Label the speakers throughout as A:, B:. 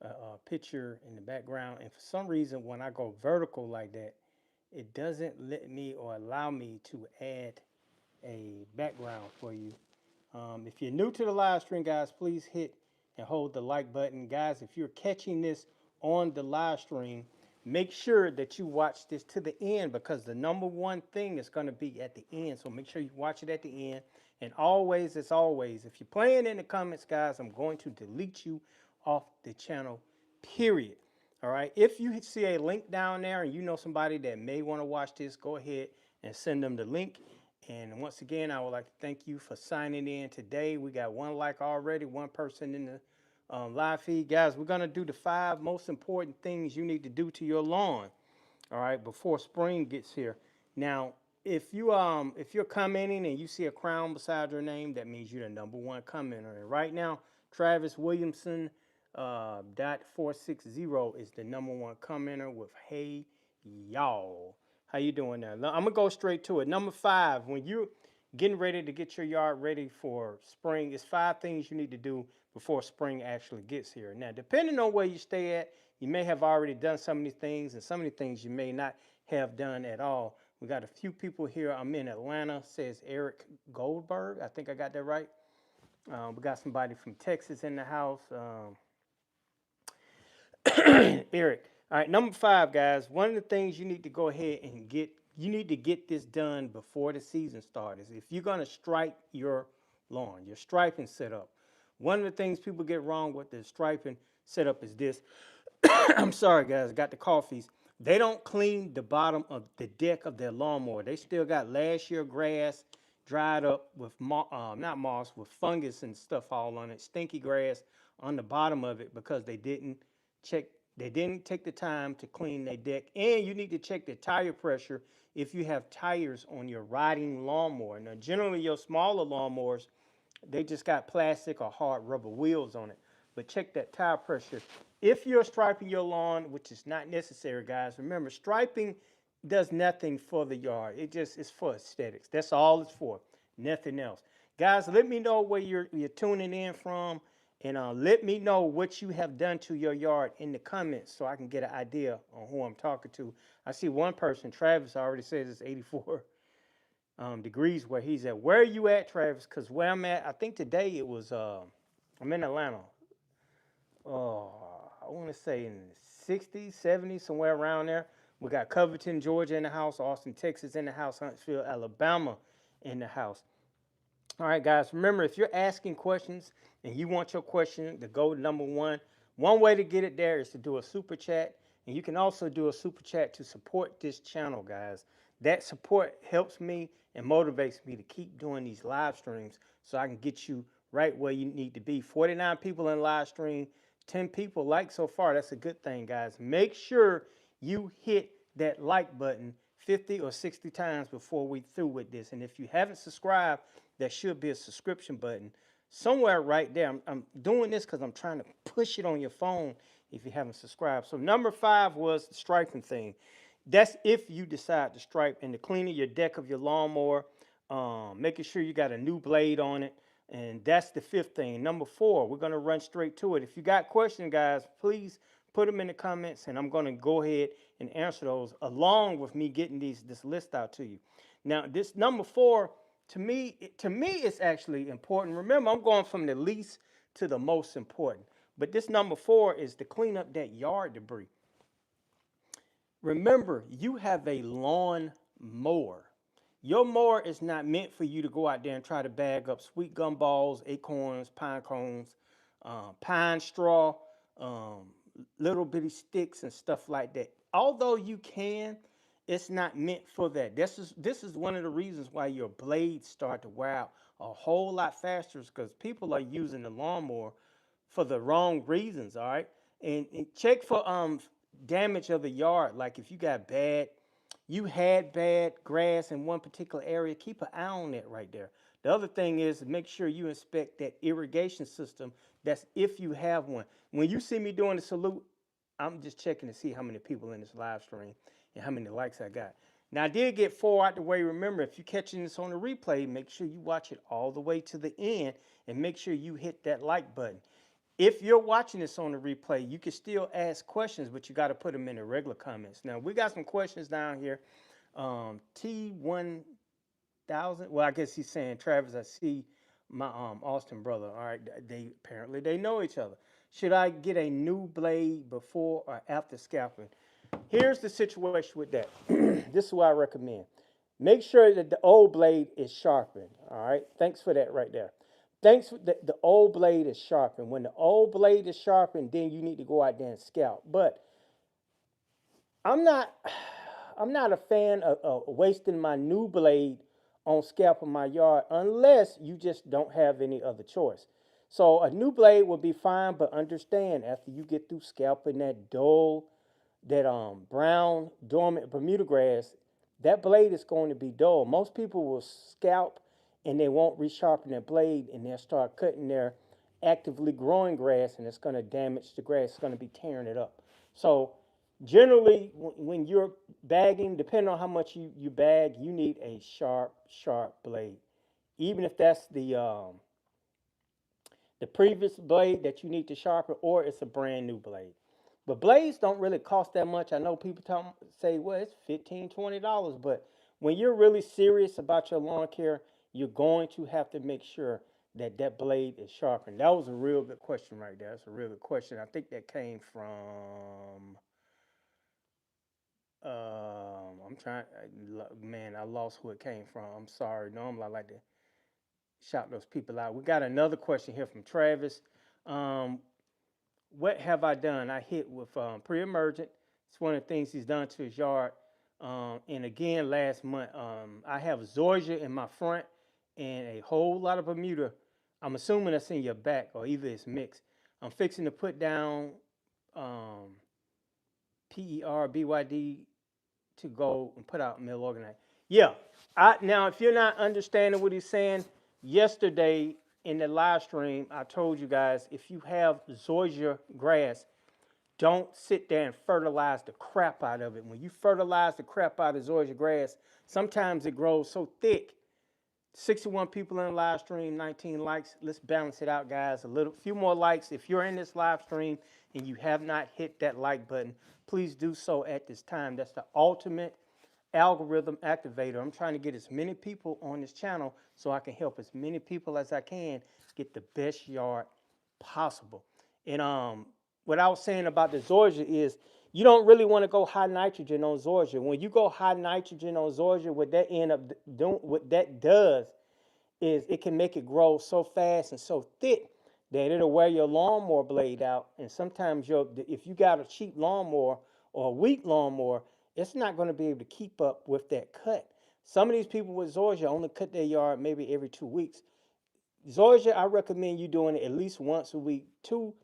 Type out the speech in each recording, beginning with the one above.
A: a picture in the background, and for some reason, when I go vertical like that, it doesn't let me or allow me to add a background for you. If you're new to the live stream, guys, please hit and hold the like button. Guys, if you're catching this on the live stream, make sure that you watch this to the end because the number one thing is going to be at the end. So make sure you watch it at the end. And always, as always, if you're playing in the comments, guys, I'm going to delete you off the channel, period. All right. If you see a link down there and you know somebody that may want to watch this, go ahead and send them the link. And once again, I would like to thank you for signing in today. We got one like already, one person in the live feed. Guys, we're going to do the 5 most important things you need to do to your lawn, all right, before spring gets here. Now, if you're commenting and you see a crown beside your name, that means you're the #1 commenter. And right now, Travis Williamson .460 is the #1 commenter with "Hey y'all." How you doing there? I'm gonna go straight to it. Number 5, when you're getting ready to get your yard ready for spring, it's 5 things you need to do before spring actually gets here. Now, depending on where you stay at, you may have already done some of these things, and some of the things you may not have done at all. We got a few people here. I'm in Atlanta, says Eric Goldberg. I think I got that right. We got somebody from Texas in the house. Eric. All right, number 5, guys. One of the things you need to go ahead and you need to get this done before the season starts. If you're gonna stripe your lawn, your striping setup. One of the things people get wrong with the striping setup is this. I'm sorry, guys. I got the coffees. They don't clean the bottom of the deck of their lawnmower. They still got last year grass dried up with not moss, with fungus and stuff all on it, stinky grass on the bottom of it because check they didn't take the time to clean their deck. And you need to check the tire pressure if you have tires on your riding lawnmower. Now, generally your smaller lawnmowers, they just got plastic or hard rubber wheels on it. But check that tire pressure. If you're striping your lawn, which is not necessary, guys, remember, striping does nothing for the yard. It just is for aesthetics. That's all it's for, nothing else. Guys, let me know where you're tuning in from, and let me know what you have done to your yard in the comments so I can get an idea on who I'm talking to. I see one person, Travis, already says it's 84 degrees where he's at. Where are you at, Travis? Because where I'm at, I think today it was, I'm in Atlanta. I want to say in the 60s, 70s, somewhere around there. We got Covington, Georgia in the house, Austin, Texas in the house, Huntsville, Alabama in the house. All right, guys, remember, if you're asking questions and you want your question to go to #1, one way to get it there is to do a super chat. And you can also do a super chat to support this channel, guys. That support helps me and motivates me to keep doing these live streams so I can get you right where you need to be. 49 people in live stream, 10 people like so far. That's a good thing, guys. Make sure you hit that like button 50 or 60 times before we through with this. And if you haven't subscribed, there should be a subscription button somewhere right there. I'm doing this because I'm trying to push it on your phone if you haven't subscribed. So number 5 was the striping thing. That's if you decide to stripe, and the cleaning your deck of your lawnmower, making sure you got a new blade on it. And that's the 5th thing. Number 4, we're going to run straight to it. If you got questions, guys, please put them in the comments, and I'm going to go ahead and answer those along with me getting this list out to you. Now, this number 4, to me, it's actually important. Remember, I'm going from the least to the most important. But this number 4 is to clean up that yard debris. Remember, you have a lawn mower. Your mower is not meant for you to go out there and try to bag up sweet gum balls, acorns, pine cones, pine straw, little bitty sticks and stuff like that. Although you can, it's not meant for that. This is one of the reasons why your blades start to wear out a whole lot faster, because people are using the lawnmower for the wrong reasons. All right, and check for damage of the yard. Like if you had bad grass in one particular area, keep an eye on that right there. The other thing is make sure you inspect that irrigation system. That's if you have one. When you see me doing the salute, I'm just checking to see how many people in this live stream and how many likes I got. Now, I did get 4 out the way. Remember, if you're catching this on the replay, make sure you watch it all the way to the end and make sure you hit that like button. If you're watching this on the replay, you can still ask questions, but you got to put them in the regular comments. Now, we got some questions down here. T1000, well, I guess he's saying, Travis, I see my Austin brother. All right, they apparently they know each other. Should I get a new blade before or after scalping? Here's the situation with that. This is what I recommend. Make sure that the old blade is sharpened. All right. Thanks for that right there. Thanks for the old blade is sharpened. When the old blade is sharpened, then you need to go out there and scalp. But I'm not I'm not a fan of wasting my new blade on scalping my yard unless you just don't have any other choice. So a new blade will be fine, but understand after you get through scalping that dull, that brown dormant Bermuda grass, that blade is going to be dull. Most people will scalp and they won't resharpen their blade and they'll start cutting their actively growing grass and it's going to damage the grass. It's going to be tearing it up. So generally, when you're bagging, depending on how much you bag, you need a sharp blade. Even if that's the previous blade that you need to sharpen, or it's a brand new blade. But blades don't really cost that much. I know people say, well, it's $15, $20, but when you're really serious about your lawn care, you're going to have to make sure that that blade is sharpened. That was a real good question right there. That's a real good question. I think that came from. I'm trying. Man, I lost who it came from. I'm sorry. Normally I like to shout those people out. We got another question here from Travis. Um, what have I done? I hit with pre-emergent. It's one of the things he's done to his yard. And again, last month, I have zoysia in my front and a whole lot of Bermuda. I'm assuming that's in your back, or either it's mixed. I'm fixing to put down um, PERBYD to go and put out mill organite. Yeah. Now, if you're not understanding what he's saying, yesterday in the live stream, I told you guys if you have zoysia grass, don't sit there and fertilize the crap out of it. When you fertilize the crap out of zoysia grass, sometimes it grows so thick. 61 people in the live stream, 19 likes. Let's balance it out, guys. Few more likes. If you're in this live stream and you have not hit that like button, please do so at this time. That's the ultimate algorithm activator. I'm trying to get as many people on this channel so I can help as many people as I can get the best yard possible. And what I was saying about the zoysia is you don't really want to go high nitrogen on zoysia. When you go high nitrogen on zoysia, what that end up doing, what that does is it can make it grow so fast and so thick that it'll wear your lawnmower blade out. And sometimes if you got a cheap lawnmower or a weak lawnmower, it's not going to be able to keep up with that cut. Some of these people with zoysia only cut their yard maybe every 2 weeks. Zoysia, I recommend you doing it at least once a week, two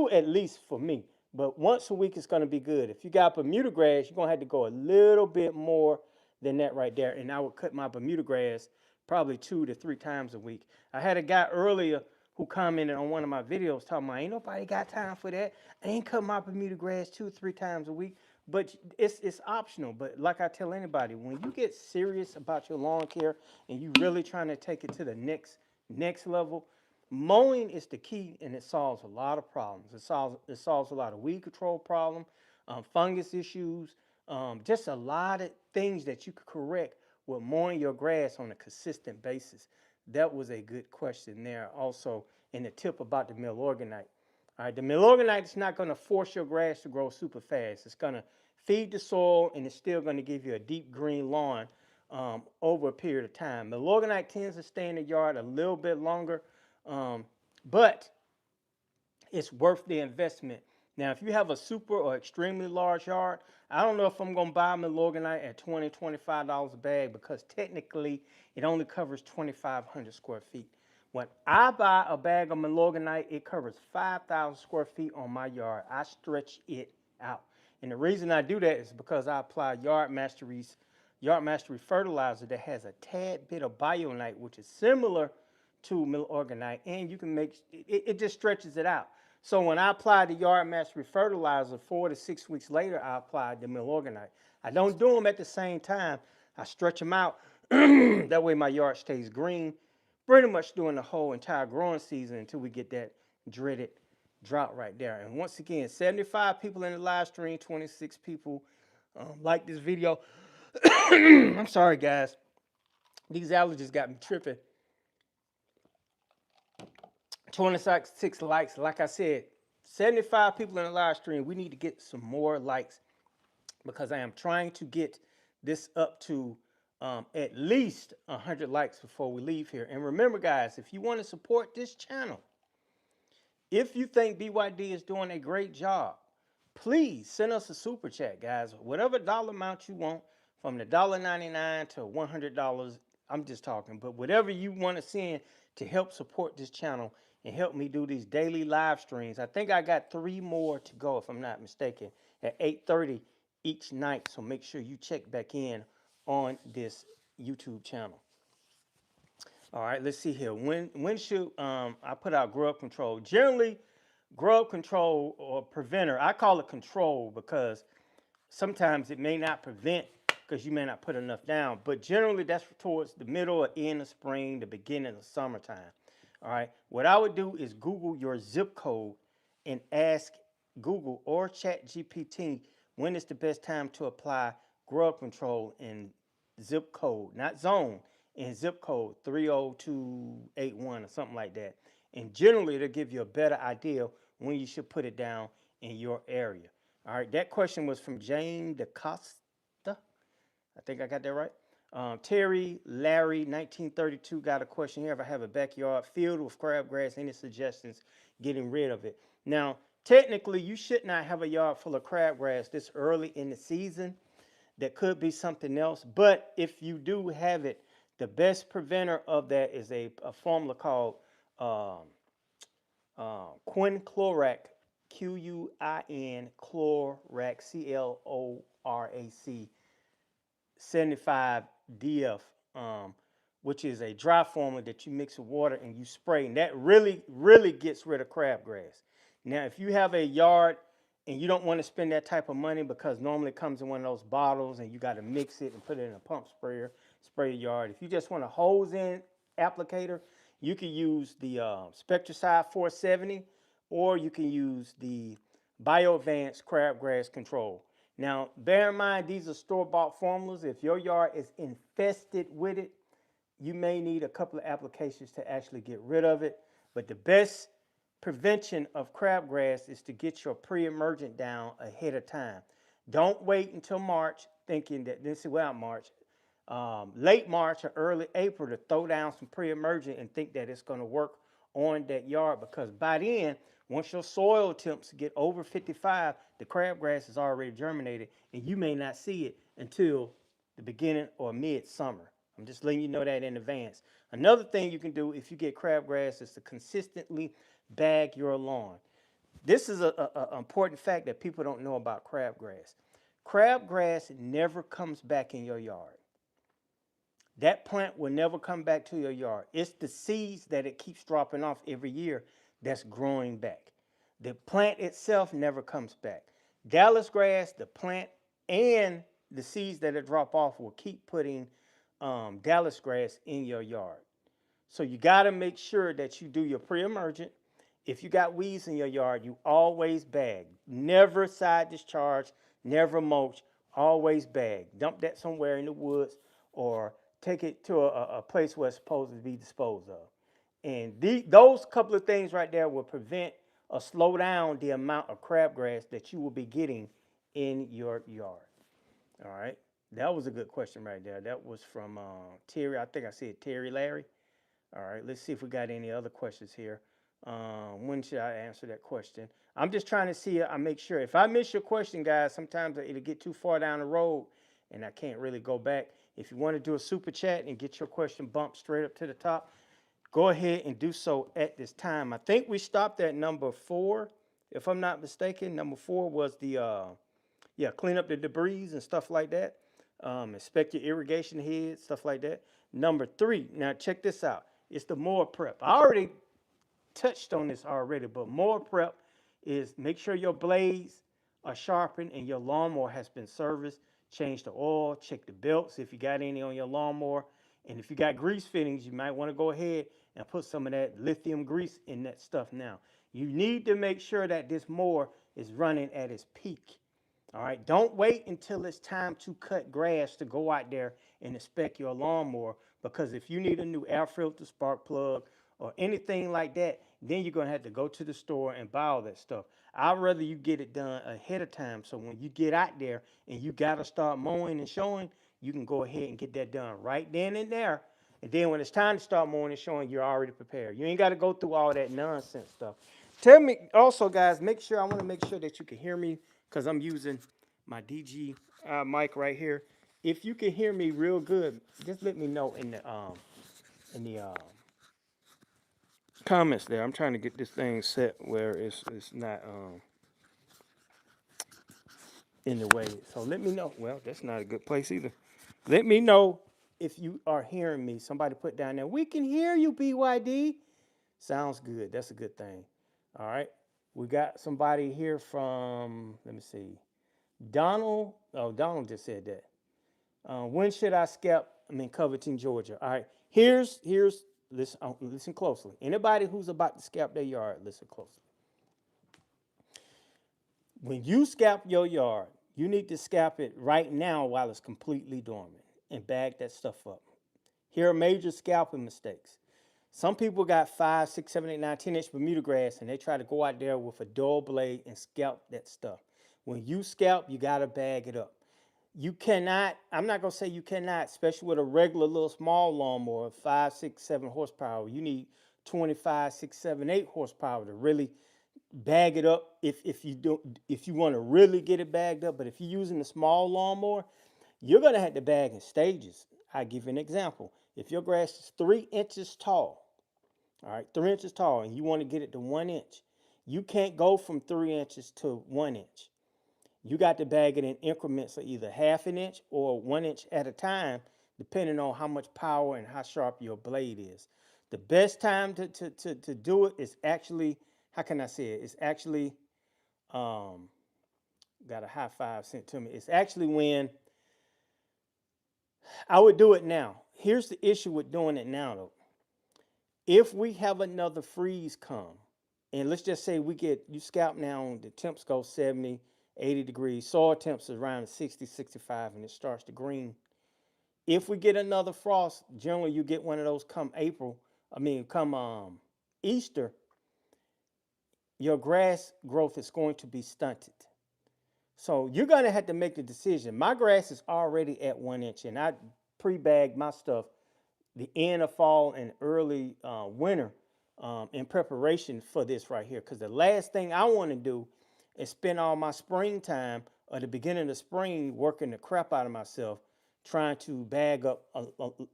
A: at least for me. But once a week is going to be good. If you got Bermuda grass, you're going to have to go a little bit more than that right there. And I would cut my Bermuda grass probably 2 to 3 times a week. I had a guy earlier who commented on one of my videos talking about, ain't nobody got time for that. I ain't cut my Bermuda grass 2 or 3 times a week. But it's optional. But like I tell anybody, when you get serious about your lawn care and you really trying to take it to the next level, mowing is the key, and it solves a lot of problems. It solves a lot of weed control problem, fungus issues, just a lot of things that you could correct with mowing your grass on a consistent basis. That was a good question there. Also, in the tip about the mill organite. All right, the mill organite is not going to force your grass to grow super fast. It's going to feed the soil, and it's still going to give you a deep green lawn over a period of time. Mill organite tends to stay in the yard a little bit longer, but it's worth the investment. Now, if you have a super or extremely large yard, I don't know if I'm going to buy Milorganite at $20, $25 a bag because technically it only covers 2,500 square feet. When I buy a bag of Milorganite, it covers 5,000 square feet on my yard. I stretch it out. And the reason I do that is because I apply Yard Mastery fertilizer that has a tad bit of Bionite, which is similar to Milorganite, and you can make it just stretches it out. So when I apply the Yard Mastery fertilizer, 4 to 6 weeks later, I apply the Milorganite. I don't do them at the same time. I stretch them out. That way my yard stays green pretty much during the whole entire growing season until we get that dreaded drought right there. And once again, 75 people in the live stream, 26 people like this video. I'm sorry, guys. These allergies got me tripping. 26 likes. Like I said, 75 people in the live stream. We need to get some more likes because I am trying to get this up to at least 100 likes before we leave here. And remember, guys, if you want to support this channel, if you think BYD is doing a great job, please send us a super chat, guys. Whatever dollar amount you want, from the $1.99 to $100, I'm just talking, but whatever you want to send to help support this channel and help me do these daily live streams. I think I got 3 more to go, if I'm not mistaken, at 8:30 each night. So make sure you check back in on this YouTube channel. All right, let's see here. When should I put out grub control? Generally, grub control or preventer, I call it control because sometimes it may not prevent because you may not put enough down, but generally that's towards the middle or end of spring, the beginning of summertime. All right, what I would do is Google your zip code and ask Google or Chat GPT when is the best time to apply grub control in zip code, not zone, in zip code 30281 or something like that. And generally, it'll give you a better idea when you should put it down in your area. All right, that question was from Jane DaCosta. I think I got that right. Terry Larry 1932 got a question here. If I have a backyard filled with crabgrass, any suggestions getting rid of it? Now, technically, you should not have a yard full of crabgrass this early in the season. That could be something else. But if you do have it, the best preventer of that is a formula called quinclorac, Quin Clorac, Clorac 75 DF, which is a dry formula that you mix with water and you spray, and that really gets rid of crabgrass. Now, if you have a yard and you don't want to spend that type of money because normally it comes in one of those bottles and you got to mix it and put it in a pump sprayer, spray your yard. If you just want a hose-in applicator, you can use the Spectracide 470, or you can use the BioAdvanced Crabgrass Control. Now, bear in mind, these are store-bought formulas. If your yard is infested with it, you may need a couple of applications to actually get rid of it. But the best prevention of crabgrass is to get your pre-emergent down ahead of time. Don't wait until March thinking that this is March, late March or early April to throw down some pre-emergent and think that it's going to work on that yard, because by then, once your soil temps get over 55, the crabgrass is already germinated and you may not see it until the beginning or mid-summer. I'm just letting you know that in advance. Another thing you can do if you get crabgrass is to consistently bag your lawn. This is an important fact that people don't know about crabgrass. Crabgrass never comes back in your yard. That plant will never come back to your yard. It's the seeds that it keeps dropping off every year that's growing back. The plant itself never comes back. Dallas grass, the plant, and the seeds that it drop off will keep putting Dallas grass in your yard. So you got to make sure that you do your pre-emergent. If you got weeds in your yard, you always bag. Never side discharge, never mulch, always bag. Dump that somewhere in the woods or take it to a place where it's supposed to be disposed of. And those couple of things right there will prevent or slow down the amount of crabgrass that you will be getting in your yard. All right. That was a good question right there. That was from Terry. I think I said Terry Larry. All right. Let's see if we got any other questions here. When should I answer that question? I'm just trying to see. I make sure. If I miss your question, guys, sometimes it'll get too far down the road and I can't really go back. If you want to do a super chat and get your question bumped straight up to the top, go ahead and do so at this time. I think we stopped at number 4, if I'm not mistaken. Number 4 was the, clean up the debris and stuff like that. Inspect your irrigation heads, stuff like that. Number 3, now check this out. It's the mower prep. I already touched on this already, but mower prep is make sure your blades are sharpened and your lawnmower has been serviced. Change the oil, check the belts if you got any on your lawnmower. And if you got grease fittings, you might want to go ahead and put some of that lithium grease in that stuff now. You need to make sure that this mower is running at its peak. All right, don't wait until it's time to cut grass to go out there and inspect your lawnmower, because if you need a new air filter, spark plug, or anything like that, then you're gonna have to go to the store and buy all that stuff. I'd rather you get it done ahead of time, so when you get out there and you gotta start mowing and showing, you can go ahead and get that done right then and there. And then when it's time to start mowing and showing, you're already prepared. You ain't got to go through all that nonsense stuff. Tell me also, guys, I want to make sure that you can hear me, because I'm using my DG mic right here. If you can hear me real good, just let me know in the comments there. I'm trying to get this thing set where it's not in the way. So let me know. Well, that's not a good place either. Let me know if you are hearing me. Somebody put down there, we can hear you, BYD. Sounds good. That's a good thing. All right. We got somebody here from, let me see, Donald. Oh, Donald just said that. When should I scalp? I'm in Covington, Georgia. All right. Listen closely. Anybody who's about to scalp their yard, listen closely. When you scalp your yard, you need to scalp it right now while it's completely dormant and bag that stuff up. Here are major scalping mistakes. Some people got 5, 6, 7, 8, 9, 10-inch Bermuda grass, and they try to go out there with a dull blade and scalp that stuff. When you scalp, you got to bag it up. You cannot, I'm not going to say you cannot, especially with a regular little small lawnmower, 5, 6, 7 horsepower. You need 25, 6, 7, 8 horsepower to really bag it up if you want to really get it bagged up. But if you're using a small lawnmower, you're going to have to bag in stages. I'll give you an example. If your grass is 3 inches tall, all right, 3 inches tall, and you want to get it to 1 inch, you can't go from 3 inches to 1 inch. You got to bag it in increments of either half an inch or 1 inch at a time, depending on how much power and how sharp your blade is. The best time to do it is actually, how can I say it? It's actually, got a high five sent to me. It's actually when I would do it now. Here's the issue with doing it now, though. If we have another freeze come, and let's just say you scalp now, the temps go 70, 80 degrees, soil temps is around 60, 65, and it starts to green. If we get another frost, generally you get one of those come Easter, your grass growth is going to be stunted. So you're going to have to make the decision. My grass is already at 1 inch, and I pre-bagged my stuff the end of fall and early winter in preparation for this right here. Because the last thing I want to do is spend all my springtime or the beginning of spring working the crap out of myself trying to bag up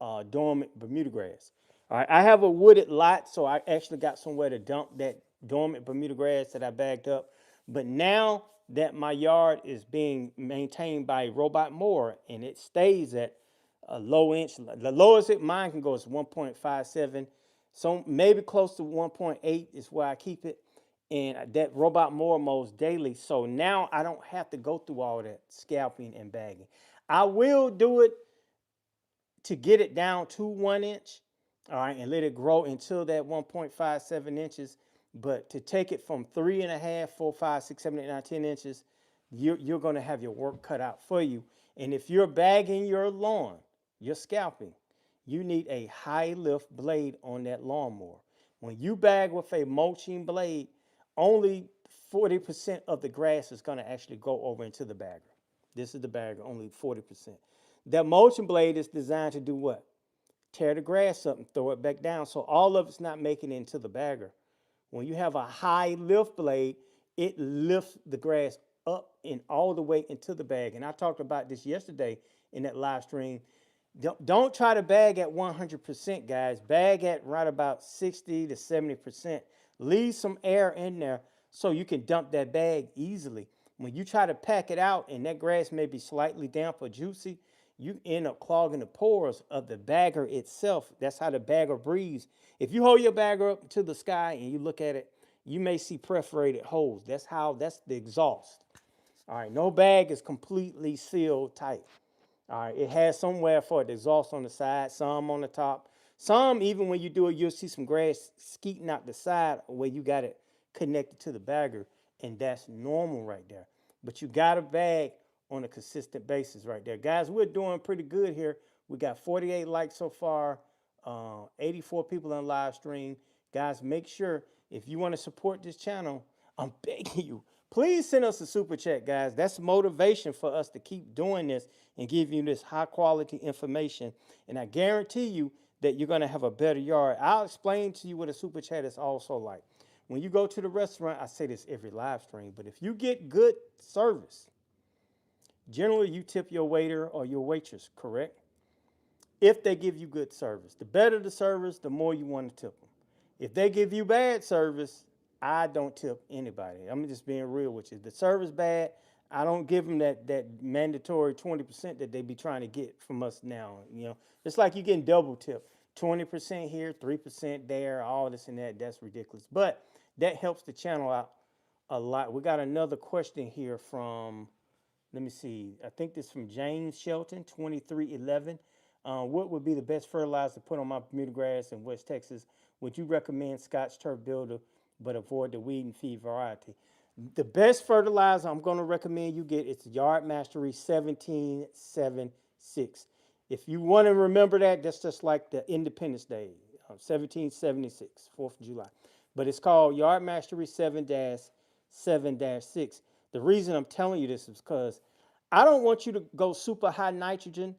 A: a dormant Bermuda grass. All right, I have a wooded lot, so I actually got somewhere to dump that dormant Bermuda grass that I bagged up. But now that my yard is being maintained by a robot mower and it stays at a low inch, the lowest mine can go is 1.57, so maybe close to 1.8 is where I keep it. And that robot mower mows daily, so now I don't have to go through all that scalping and bagging. I will do it to get it down to 1 inch, all right, and let it grow until that 1.57 inches. But to take it from 3.5, 4, 5, 6, 7, 8, 9, 10 inches, you're going to have your work cut out for you. And if you're bagging your lawn, you're scalping, you need a high lift blade on that lawnmower. When you bag with a mulching blade, only 40% of the grass is going to actually go over into the bagger. This is the bagger, only 40%. That mulching blade is designed to do what? Tear the grass up and throw it back down. So all of it's not making it into the bagger. When you have a high lift blade, it lifts the grass up and all the way into the bag. And I talked about this yesterday in that live stream. Don't try to bag at 100%, guys. Bag at right about 60 to 70%. Leave some air in there so you can dump that bag easily. When you try to pack it out and that grass may be slightly damp or juicy, you end up clogging the pores of the bagger itself. That's how the bagger breathes. If you hold your bagger up to the sky and you look at it, you may see perforated holes. That's the exhaust. All right, no bag is completely sealed tight. All right, it has somewhere for the exhaust on the side, some on the top. Some, even when you do it, you'll see some grass skeeting out the side where you got it connected to the bagger, and that's normal right there. But you got to bag on a consistent basis right there. Guys, we're doing pretty good here. We got 48 likes so far, 84 people on live stream. Guys, make sure if you want to support this channel, I'm begging you, please send us a super chat, guys. That's motivation for us to keep doing this and give you this high quality information. And I guarantee you that you're going to have a better yard. I'll explain to you what a super chat is also like. When you go to the restaurant, I say this every live stream, but if you get good service, generally you tip your waiter or your waitress, correct? If they give you good service. The better the service, the more you want to tip them. If they give you bad service, I don't tip anybody. I'm just being real with you. The service bad, I don't give them that mandatory 20% that they be trying to get from us now. You know, it's like you getting double tip. 20% here, 3% there, all this and that. That's ridiculous. But that helps the channel out a lot. We got another question here from, let me see. I think this is from James Shelton, 2311. What would be the best fertilizer to put on my Bermuda grass in West Texas? Would you recommend Scotch Turf Builder, but avoid the weed and feed variety? The best fertilizer I'm going to recommend you get is Yard Mastery 1776. If you want to remember that, that's just like the Independence Day, 1776, 4th of July. But it's called Yard Mastery 7-7-6. The reason I'm telling you this is because I don't want you to go super high nitrogen.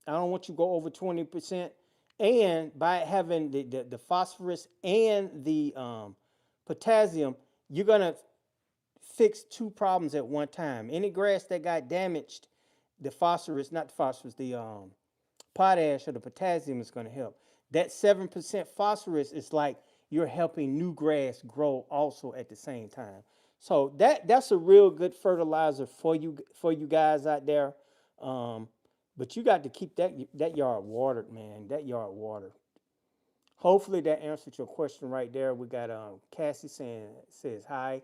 A: I don't want you to go over 20%. And by having the phosphorus and the potassium, you're going to fix two problems at one time. Any grass that got damaged, the phosphorus, not the phosphorus, the potash or the potassium is going to help. That 7% phosphorus is like you're helping new grass grow also at the same time. So that's a real good fertilizer for you guys out there. But you got to keep that yard watered, man. That yard watered. Hopefully that answered your question right there. We got Cassie says hi.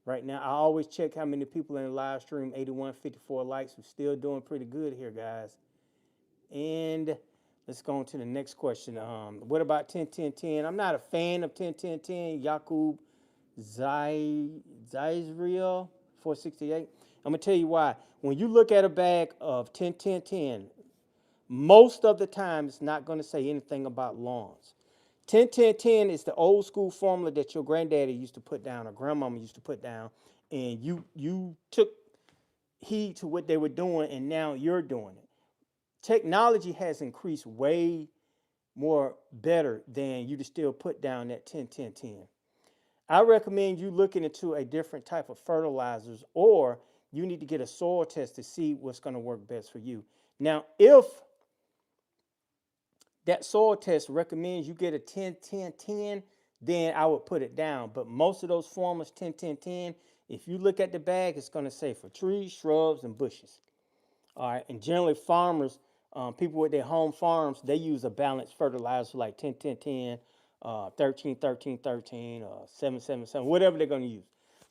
A: Right now, I always check how many people in the live stream. 8154 likes. We're still doing pretty good here, guys. And let's go on to the next question. What about 10-10-10? I'm not a fan of 10-10-10. Yakub Zaisriel 468. I'm gonna tell you why. When you look at a bag of 10-10-10, most of the time it's not gonna say anything about lawns. 10-10-10 is the old school formula that your granddaddy used to put down or grandmama used to put down, and you took heed to what they were doing, and now you're doing it. Technology has increased way more better than you to still put down that 10-10-10. I recommend you looking into a different type of fertilizers, or you need to get a soil test to see what's going to work best for you. Now, if that soil test recommends you get a 10-10-10, then I would put it down. But most of those formulas, 10-10-10, if you look at the bag, it's going to say for trees, shrubs, and bushes. All right, and generally farmers, people with their home farms, they use a balanced fertilizer like 10-10-10, 13-13-13, 7-7-7, whatever they're going to use.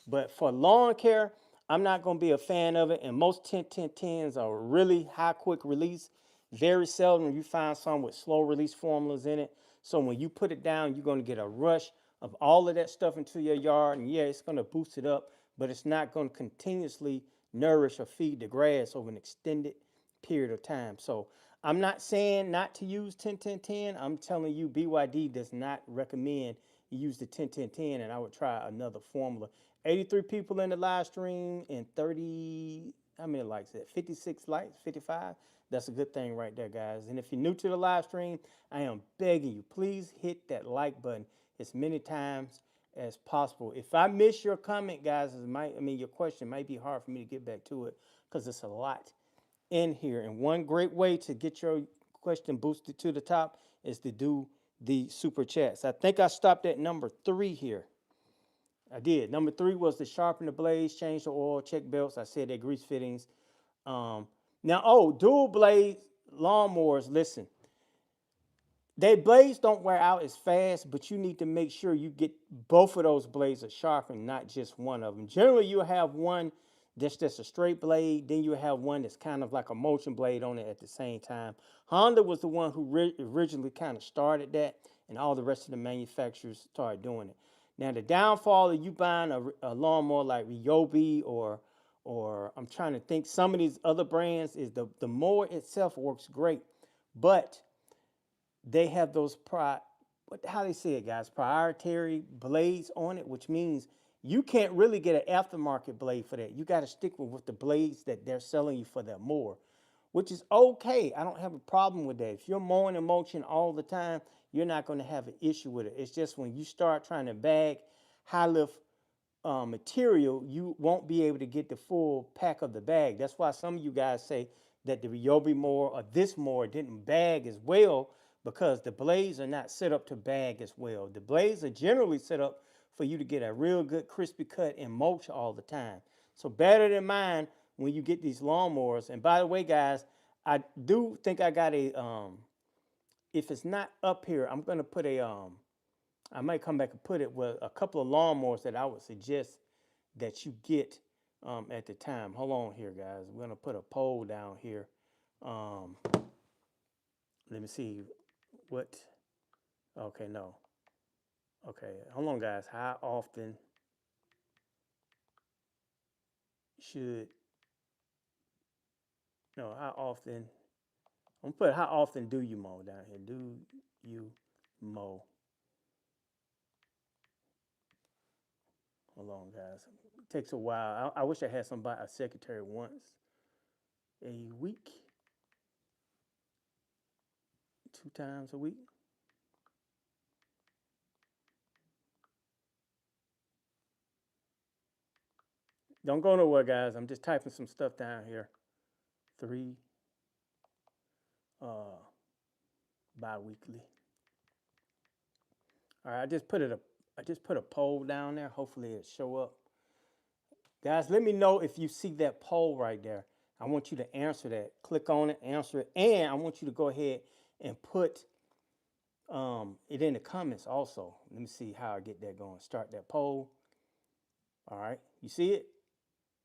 A: But for lawn care, I'm not going to be a fan of it. And most 10-10-10s are really high quick release. Very seldom you find some with slow release formulas in it. So when you put it down, you're going to get a rush of all of that stuff into your yard. And yeah, it's going to boost it up, but it's not going to continuously nourish or feed the grass over an extended period of time. So I'm not saying not to use 10-10-10. I'm telling you, BYD does not recommend you use the 10-10-10, and I would try another formula. 83 people in the live stream and 30, how many likes is that? 56 likes, 55. That's a good thing right there, guys. And if you're new to the live stream, I am begging you, please hit that like button as many times as possible. If I miss your comment, guys, your question might be hard for me to get back to it because it's a lot in here. And one great way to get your question boosted to the top is to do the super chats. I think I stopped at number 3 here. I did. Number 3 was to sharpen the blades, change the oil, check belts. I said that grease fittings. Now, dual blade lawnmowers, listen. Their blades don't wear out as fast, but you need to make sure you get both of those blades are sharpened, not just one of them. Generally, you'll have one that's just a straight blade. Then you have one that's kind of like a motion blade on it at the same time. Honda was the one who originally kind of started that, and all the rest of the manufacturers started doing it. Now the downfall of you buying a lawnmower like Ryobi or I'm trying to think some of these other brands is the mower itself works great, but they have those how they say it, guys, proprietary blades on it, which means you can't really get an aftermarket blade for that. You got to stick with the blades that they're selling you for that mower, which is okay. I don't have a problem with that. If you're mowing and mulching all the time, you're not going to have an issue with it. It's just when you start trying to bag high lift material, you won't be able to get the full pack of the bag. That's why some of you guys say that the Ryobi mower or this mower didn't bag as well, because the blades are not set up to bag as well. The blades are generally set up for you to get a real good crispy cut and mulch all the time. So bear that in mind when you get these lawnmowers. And by the way, guys, I do think I got a if it's not up here, I'm gonna put a I might come back and put it with a couple of lawnmowers that I would suggest that you get at the time. Hold on here, guys. We're gonna put a poll down here. Let me see what. Okay, no. Okay, hold on, guys. How often should no? How often? I'm gonna put how often do you mow down here? Do you mow? Hold on, guys. It takes a while. I wish I had somebody, a secretary once a week, 2 times a week. Don't go nowhere, guys. I'm just typing some stuff down here. 3 bi-weekly. All right, I just put a poll down there. Hopefully it'll show up. Guys, let me know if you see that poll right there. I want you to answer that. Click on it, answer it, and I want you to go ahead and put it in the comments also. Let me see how I get that going. Start that poll. All right, you see it?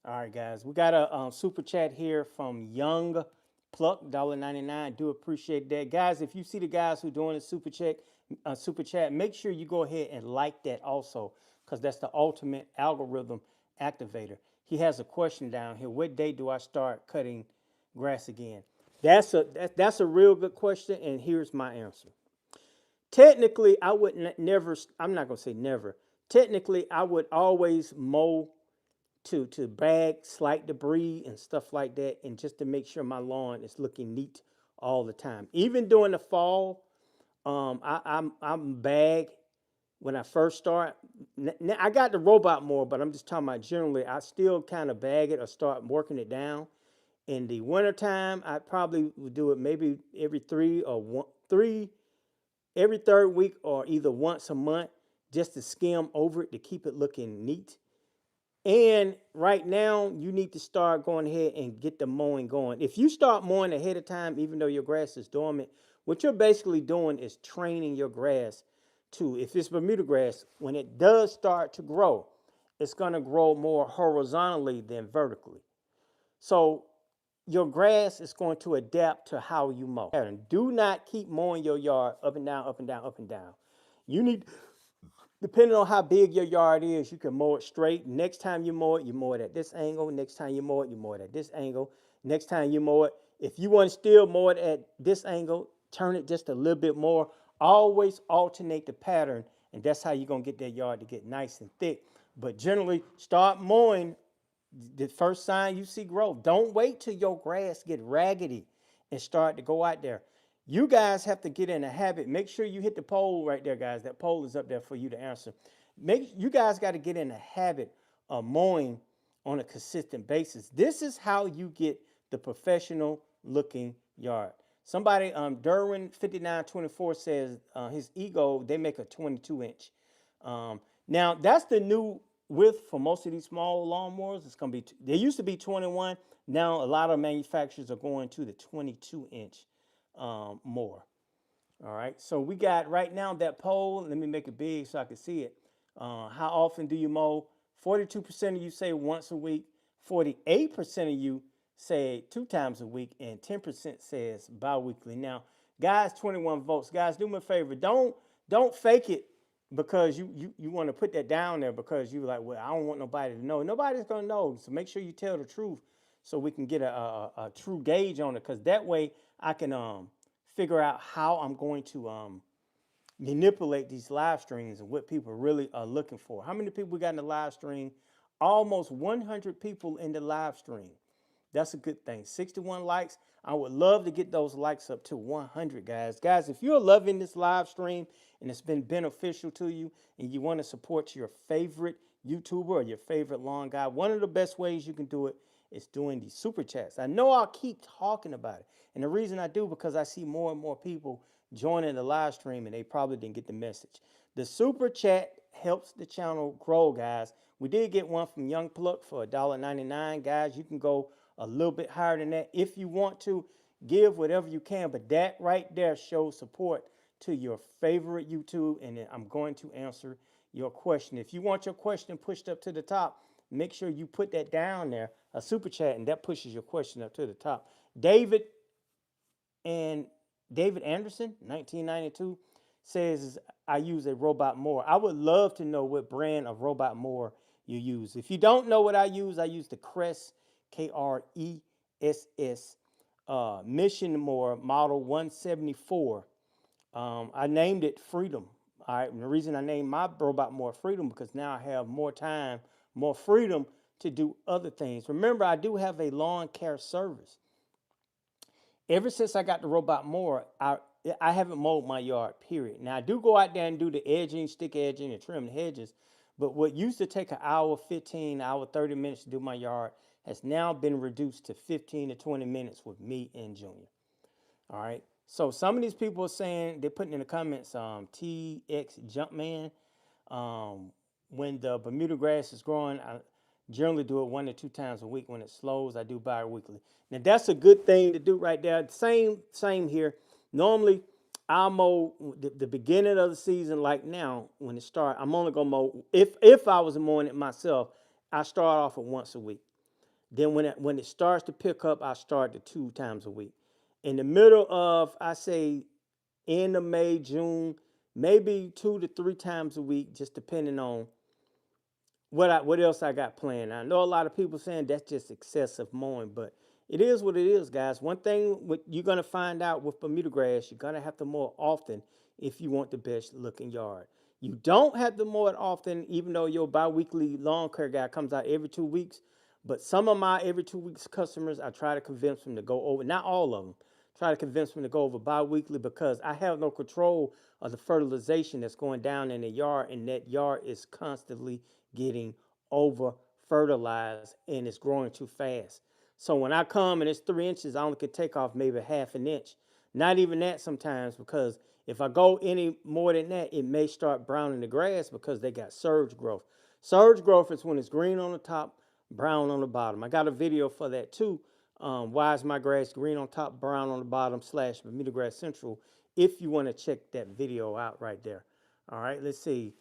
A: All right, guys, we got a super chat here from Young Pluck, $1.99. Do appreciate that, guys. If you see the guys who doing a super chat, make sure you go ahead and like that also, because that's the ultimate algorithm activator. He has a question down here. What day do I start cutting grass again? That's a real good question, and here's my answer. Technically, I would never. I'm not gonna say never. Technically, I would always mow to bag slight debris and stuff like that, and just to make sure my lawn is looking neat all the time. Even during the fall, I'm bag when I first start. I got the robot mower, but I'm just talking about generally. I still kind of bag it or start working it down. In the wintertime, I probably would do it maybe every every third week or either once a month, just to skim over it to keep it looking neat. And right now, you need to start going ahead and get the mowing going. If you start mowing ahead of time, even though your grass is dormant, what you're basically doing is training your grass to, if it's Bermuda grass, when it does start to grow, it's going to grow more horizontally than vertically. So your grass is going to adapt to how you mow. And do not keep mowing your yard up and down, up and down, up and down. You need, depending on how big your yard is, you can mow it straight. Next time you mow it at this angle. Next time you mow it at this angle. Next time you mow it, if you want to still mow it at this angle, turn it just a little bit more. Always alternate the pattern, and that's how you're going to get that yard to get nice and thick. But generally, start mowing the first sign you see growth. Don't wait till your grass get raggedy and start to go out there. You guys have to get in a habit. Make sure you hit the poll right there, guys. That poll is up there for you to answer. You guys got to get in a habit of mowing on a consistent basis. This is how you get the professional looking yard. Somebody, Derwin5924 says his Ego, they make a 22-inch. Now that's the new width for most of these small lawnmowers. It's gonna be, they used to be 21. Now a lot of manufacturers are going to the 22-inch mower. All right, so we got right now that poll. Let me make it big so I can see it. How often do you mow? 42% of you say once a week. 48% of you say 2 times a week, and 10% says bi-weekly. Now, guys, 21 votes. Guys, do me a favor. Don't fake it because you want to put that down there because you like, well, I don't want nobody to know. Nobody's gonna know. So make sure you tell the truth so we can get a true gauge on it. Because that way I can figure out how I'm going to manipulate these live streams and what people really are looking for. How many people we got in the live stream? Almost 100 people in the live stream. That's a good thing. 61 likes. I would love to get those likes up to 100, guys. Guys, if you're loving this live stream and it's been beneficial to you and you want to support your favorite YouTuber or your favorite lawn guy, one of the best ways you can do it is doing these super chats. I know I'll keep talking about it. And the reason I do, because I see more and more people joining the live stream and they probably didn't get the message. The super chat helps the channel grow, guys. We did get one from Young Pluck for $1.99. Guys, you can go a little bit higher than that if you want to. Give whatever you can, but that right there shows support to your favorite YouTube, and then I'm going to answer your question. If you want your question pushed up to the top, make sure you put that down there, a super chat, and that pushes your question up to the top. David Anderson, 1992, says, I use a robot mower. I would love to know what brand of robot mower you use. If you don't know what I use the Cress, Kress, Mission Mower Model 174. I named it Freedom. All right, and the reason I named my robot mower Freedom because now I have more time, more freedom to do other things. Remember, I do have a lawn care service. Ever since I got the robot mower, I haven't mowed my yard, period. Now, I do go out there and do the edging, stick edging, and trim the hedges. But what used to take an hour, 15, hour, 30 minutes to do my yard has now been reduced to 15 to 20 minutes with me and Junior. All right. So some of these people are saying, they're putting in the comments, TX Jumpman, when the Bermuda grass is growing, I generally do it 1 to 2 times a week. When it slows, I do bi-weekly. Now that's a good thing to do right there. Same here. Normally, I'll mow the beginning of the season like now when it starts. I'm only gonna mow if I was mowing it myself. I start off at once a week. Then when it starts to pick up, I start to 2 times a week. In the middle of, I say, end of May, June, maybe 2 to 3 times a week, just depending on what else I got planned. I know a lot of people saying that's just excessive mowing, but it is what it is, guys. One thing you're going to find out with Bermuda grass, you're going to have to mow often if you want the best looking yard. You don't have to mow it often, even though your bi-weekly lawn care guy comes out every 2 weeks. But some of my every 2 weeks customers, I try to convince them to go over, not all of them, try to convince them to go over bi-weekly because I have no control of the fertilization that's going down in the yard, and that yard is constantly getting over fertilized and it's growing too fast. So when I come and it's 3 inches, I only can take off maybe half an inch. Not even that sometimes, because if I go any more than that, it may start browning the grass because they got surge growth. Surge growth is when it's green on the top, brown on the bottom. I got a video for that too. Why is my grass green on top, brown on the bottom / Bermuda Grass Central, if you want to check that video out right there. All right, let's see.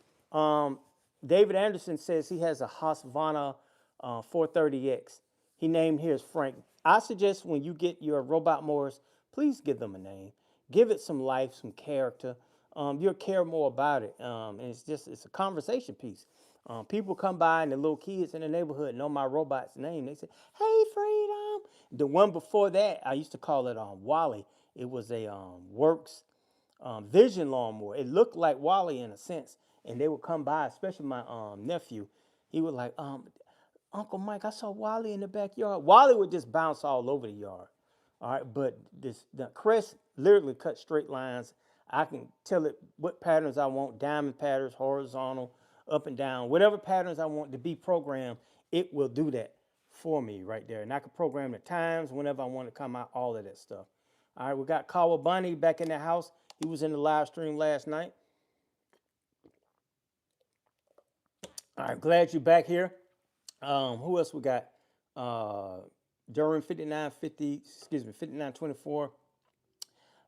A: David Anderson says he has a Husqvarna 430X. He named his Frank. I suggest when you get your robot mowers, please give them a name. Give it some life, some character. You'll care more about it. And it's a conversation piece. People come by and the little kids in the neighborhood know my robot's name. They say, hey, Freedom. The one before that, I used to call it Wally. It was a Works Vision lawnmower. It looked like Wally in a sense. And they would come by, especially my nephew. He would like, Uncle Mike, I saw Wally in the backyard. Wally would just bounce all over the yard. All right, but the Crest literally cut straight lines. I can tell it what patterns I want, diamond patterns, horizontal, up and down, whatever patterns I want to be programmed, it will do that for me right there. And I can program the times whenever I want to come out, all of that stuff. All right, we got Kawabani back in the house. He was in the live stream last night. All right, glad you're back here. Who else we got? Durham 5924.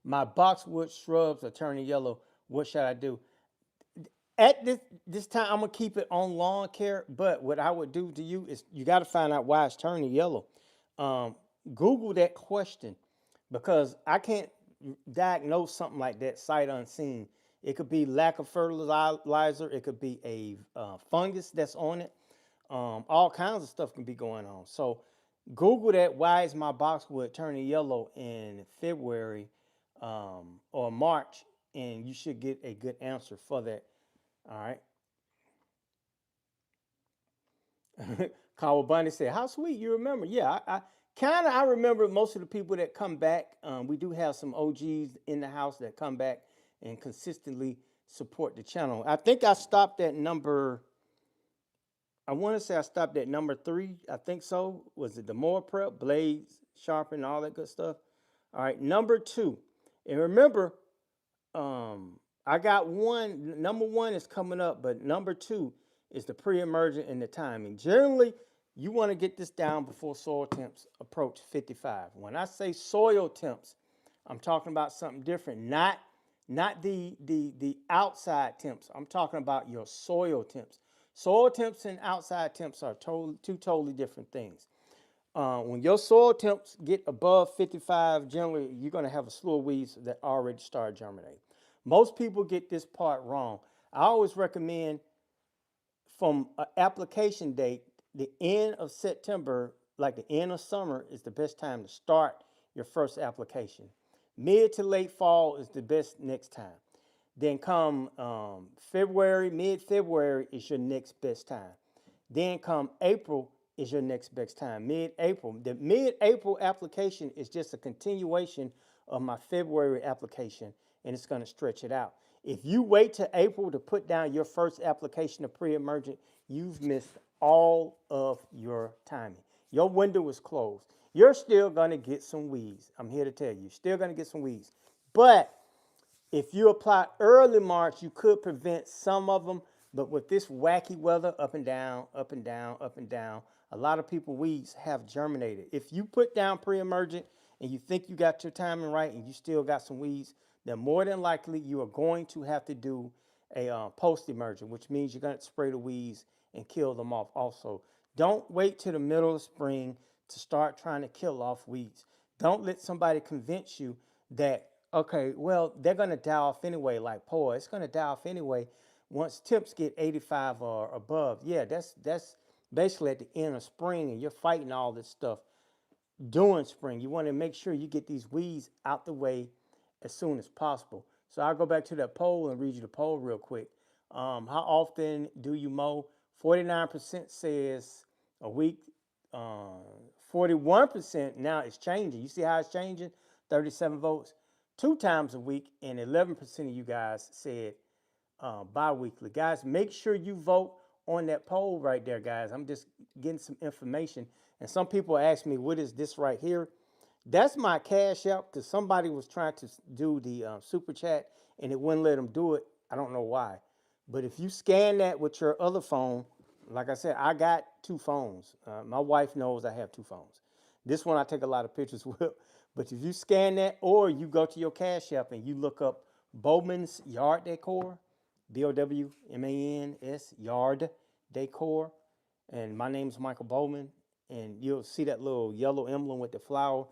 A: My boxwood shrubs are turning yellow. What should I do? At this time, I'm gonna keep it on lawn care. But what I would do to you is you got to find out why it's turning yellow. Google that question because I can't diagnose something like that sight unseen. It could be lack of fertilizer. It could be a fungus that's on it. All kinds of stuff can be going on. So Google that. Why is my boxwood turning yellow in February or March? And you should get a good answer for that. All right. Kawabani said, "How sweet you remember." Yeah, I kind of I remember most of the people that come back. We do have some OGs in the house that come back and consistently support the channel. I think I stopped at number. I want to say I stopped at number 3. I think so. Was it the Mower prep, blades, sharpen, all that good stuff? All right, number 2. And remember, I got one. Number 1 is coming up, but number 2 is the pre-emergent and the timing. Generally, you want to get this down before soil temps approach 55. When I say soil temps, I'm talking about something different. Not the outside temps. I'm talking about your soil temps. Soil temps and outside temps are two totally different things. When your soil temps get above 55, generally you're going to have a slew of weeds that already start germinating. Most people get this part wrong. I always recommend from an application date, the end of September, like the end of summer, is the best time to start your first application. Mid to late fall is the best next time. Then come February, mid-February is your next best time. Then come April is your next best time, mid-April. The mid-April application is just a continuation of my February application, and it's going to stretch it out. If you wait till April to put down your first application of pre-emergent, you've missed all of your timing. Your window is closed. You're still going to get some weeds. I'm here to tell you, you're still going to get some weeds. But if you apply early March, you could prevent some of them. But with this wacky weather, up and down, up and down, up and down, a lot of people weeds have germinated. If you put down pre-emergent and you think you got your timing right and you still got some weeds, then more than likely you are going to have to do a post-emergent, which means you're going to spray the weeds and kill them off also. Don't wait till the middle of spring to start trying to kill off weeds. Don't let somebody convince you that, okay, well, they're going to die off anyway, like Poa. It's going to die off anyway once temps get 85 or above. Yeah, that's basically at the end of spring, and you're fighting all this stuff during spring. You want to make sure you get these weeds out the way as soon as possible. So I'll go back to that poll and read you the poll real quick. How often do you mow? 49% says a week. 41% now it's changing. You see how it's changing? 37 votes. 2 times a week, and 11% of you guys said bi-weekly. Guys, make sure you vote on that poll right there, guys. I'm just getting some information. And some people ask me, what is this right here? That's my Cash App, because somebody was trying to do the super chat and it wouldn't let them do it. I don't know why. But if you scan that with your other phone, like I said, I got 2 phones. My wife knows I have 2 phones. This one I take a lot of pictures with. But if you scan that, or you go to your Cash App and you look up Bowman's Yard Decor, Bowmans, Yard Decor, and my name's Michael Bowman, and you'll see that little yellow emblem with the flower.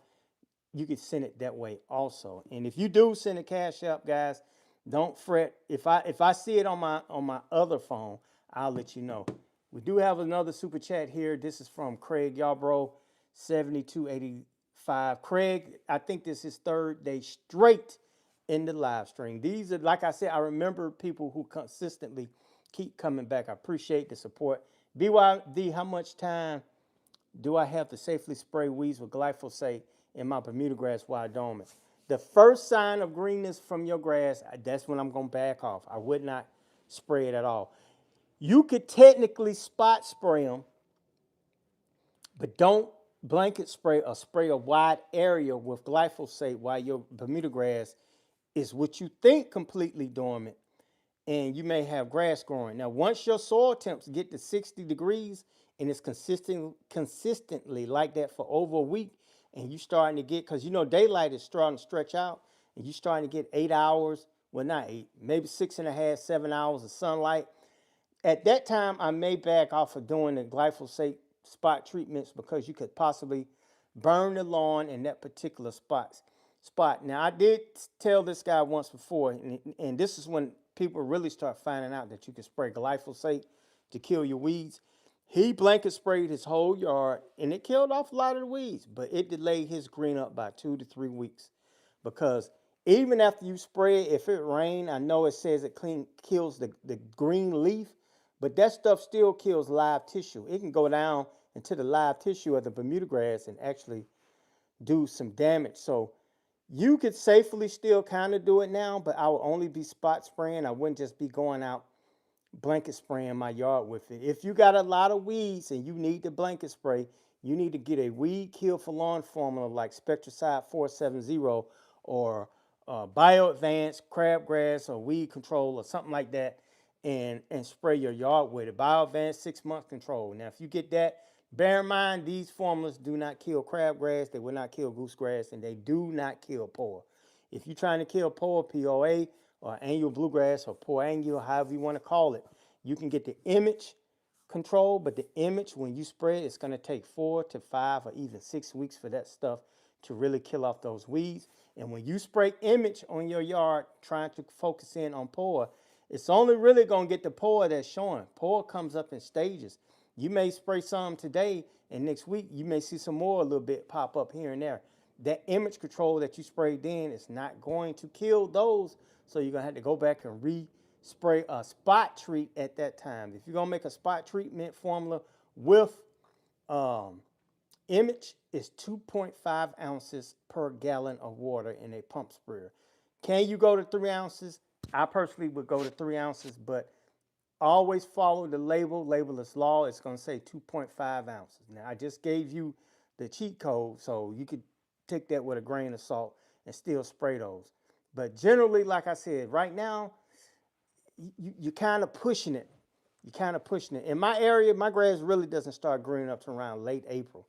A: You can send it that way also. And if you do send a Cash App, guys, don't fret. If I see it on my other phone, I'll let you know. We do have another super chat here. This is from Craig Yarbrough, 7285. Craig, I think this is 3rd day straight in the live stream. These are, like I said, I remember people who consistently keep coming back. I appreciate the support. BYD, how much time do I have to safely spray weeds with glyphosate in my Bermuda grass while dormant? The first sign of greenness from your grass, that's when I'm going to back off. I would not spray it at all. You could technically spot spray them, but don't blanket spray or spray a wide area with glyphosate while your Bermuda grass is what you think completely dormant, and you may have grass growing. Now, once your soil temps get to 60 degrees and it's consistently like that for over a week, and you starting to get, because you know daylight is starting to stretch out, and you starting to get 8 hours, well, not 8, maybe 6.5, 7 hours of sunlight. At that time, I may back off of doing the glyphosate spot treatments, because you could possibly burn the lawn in that particular spot. Now, I did tell this guy once before, and this is when people really start finding out that you can spray glyphosate to kill your weeds. He blanket sprayed his whole yard, and it killed off a lot of the weeds, but it delayed his green up by 2 to 3 weeks. Because even after you spray it, if it rained, I know it says it kills the green leaf, but that stuff still kills live tissue. It can go down into the live tissue of the Bermuda grass and actually do some damage. So you could safely still kind of do it now, but I would only be spot spraying. I wouldn't just be going out blanket spraying my yard with it. If you got a lot of weeds and you need the blanket spray, you need to get a weed kill for lawn formula like Spectricide 470 or Bio Advanced Crabgrass or Weed Control or something like that, and spray your yard with it. Bio Advanced 6-month control. Now, if you get that, bear in mind these formulas do not kill crabgrass, they will not kill goosegrass, and they do not kill Poa. If you're trying to kill Poa, POA, or annual bluegrass, or Poa Annua, however you want to call it, you can get the image control, but the image, when you spray it, it's going to take 4 to 5 or even 6 weeks for that stuff to really kill off those weeds. And when you spray image on your yard, trying to focus in on Poa, it's only really going to get the Poa that's showing. Poa comes up in stages. You may spray some today, and next week you may see some more a little bit pop up here and there. That image control that you sprayed in is not going to kill those, so you're going to have to go back and spray a spot treat at that time. If you're going to make a spot treatment formula with image, it's 2.5 ounces per gallon of water in a pump sprayer. Can you go to 3 ounces? I personally would go to 3 ounces, but always follow the label. Label is law. It's going to say 2.5 ounces. Now, I just gave you the cheat code, so you could take that with a grain of salt and still spray those. But generally, like I said, right now, you're kind of pushing it. You're kind of pushing it. In my area, my grass really doesn't start greening up to around late April.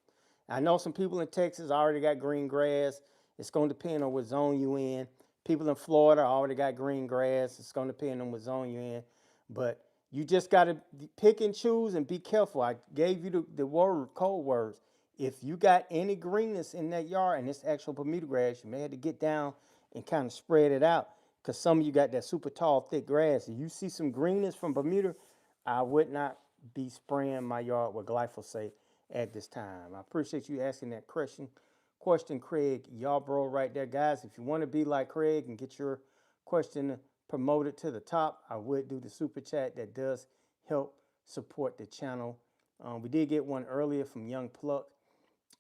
A: I know some people in Texas already got green grass. It's going to depend on what zone you in. People in Florida already got green grass. It's going to depend on what zone you're in. But you just got to pick and choose and be careful. I gave you the code words. If you got any greenness in that yard and it's actual Bermuda grass, you may have to get down and kind of spread it out, because some of you got that super tall, thick grass. If you see some greenness from Bermuda, I would not be spraying my yard with glyphosate at this time. I appreciate you asking that question, Craig Yarbrough, right there. Guys, if you want to be like Craig and get your question promoted to the top, I would do the super chat. That does help support the channel. We did get one earlier from Young Pluck.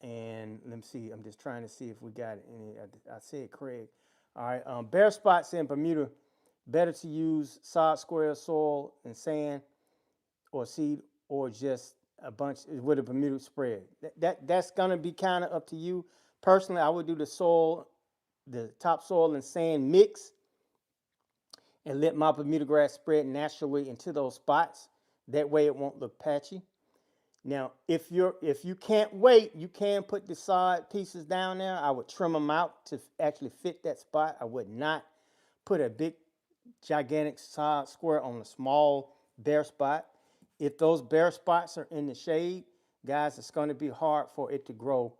A: And let me see. I'm just trying to see if we got any. I said Craig. All right. Bare spots in Bermuda. Better to use sod square soil and sand or seed, or just a bunch with a Bermuda spread. That's gonna be kind of up to you. Personally, I would do the topsoil and sand mix, and let my Bermuda grass spread naturally into those spots. That way it won't look patchy. Now, if you can't wait, you can put the sod pieces down there. I would trim them out to actually fit that spot. I would not put a big, gigantic sod square on a small bare spot. If those bare spots are in the shade, guys, it's going to be hard for it to grow,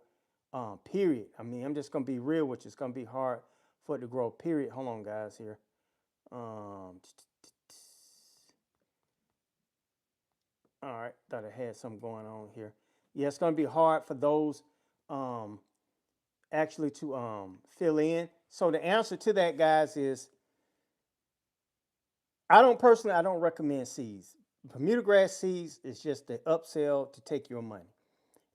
A: period. I mean, I'm just going to be real with you. It's going to be hard for it to grow, period. Hold on, guys, here. All right, thought I had something going on here. Yeah, it's going to be hard for those actually to fill in. So the answer to that, guys, is I don't recommend seeds. Bermuda grass seeds is just the upsell to take your money.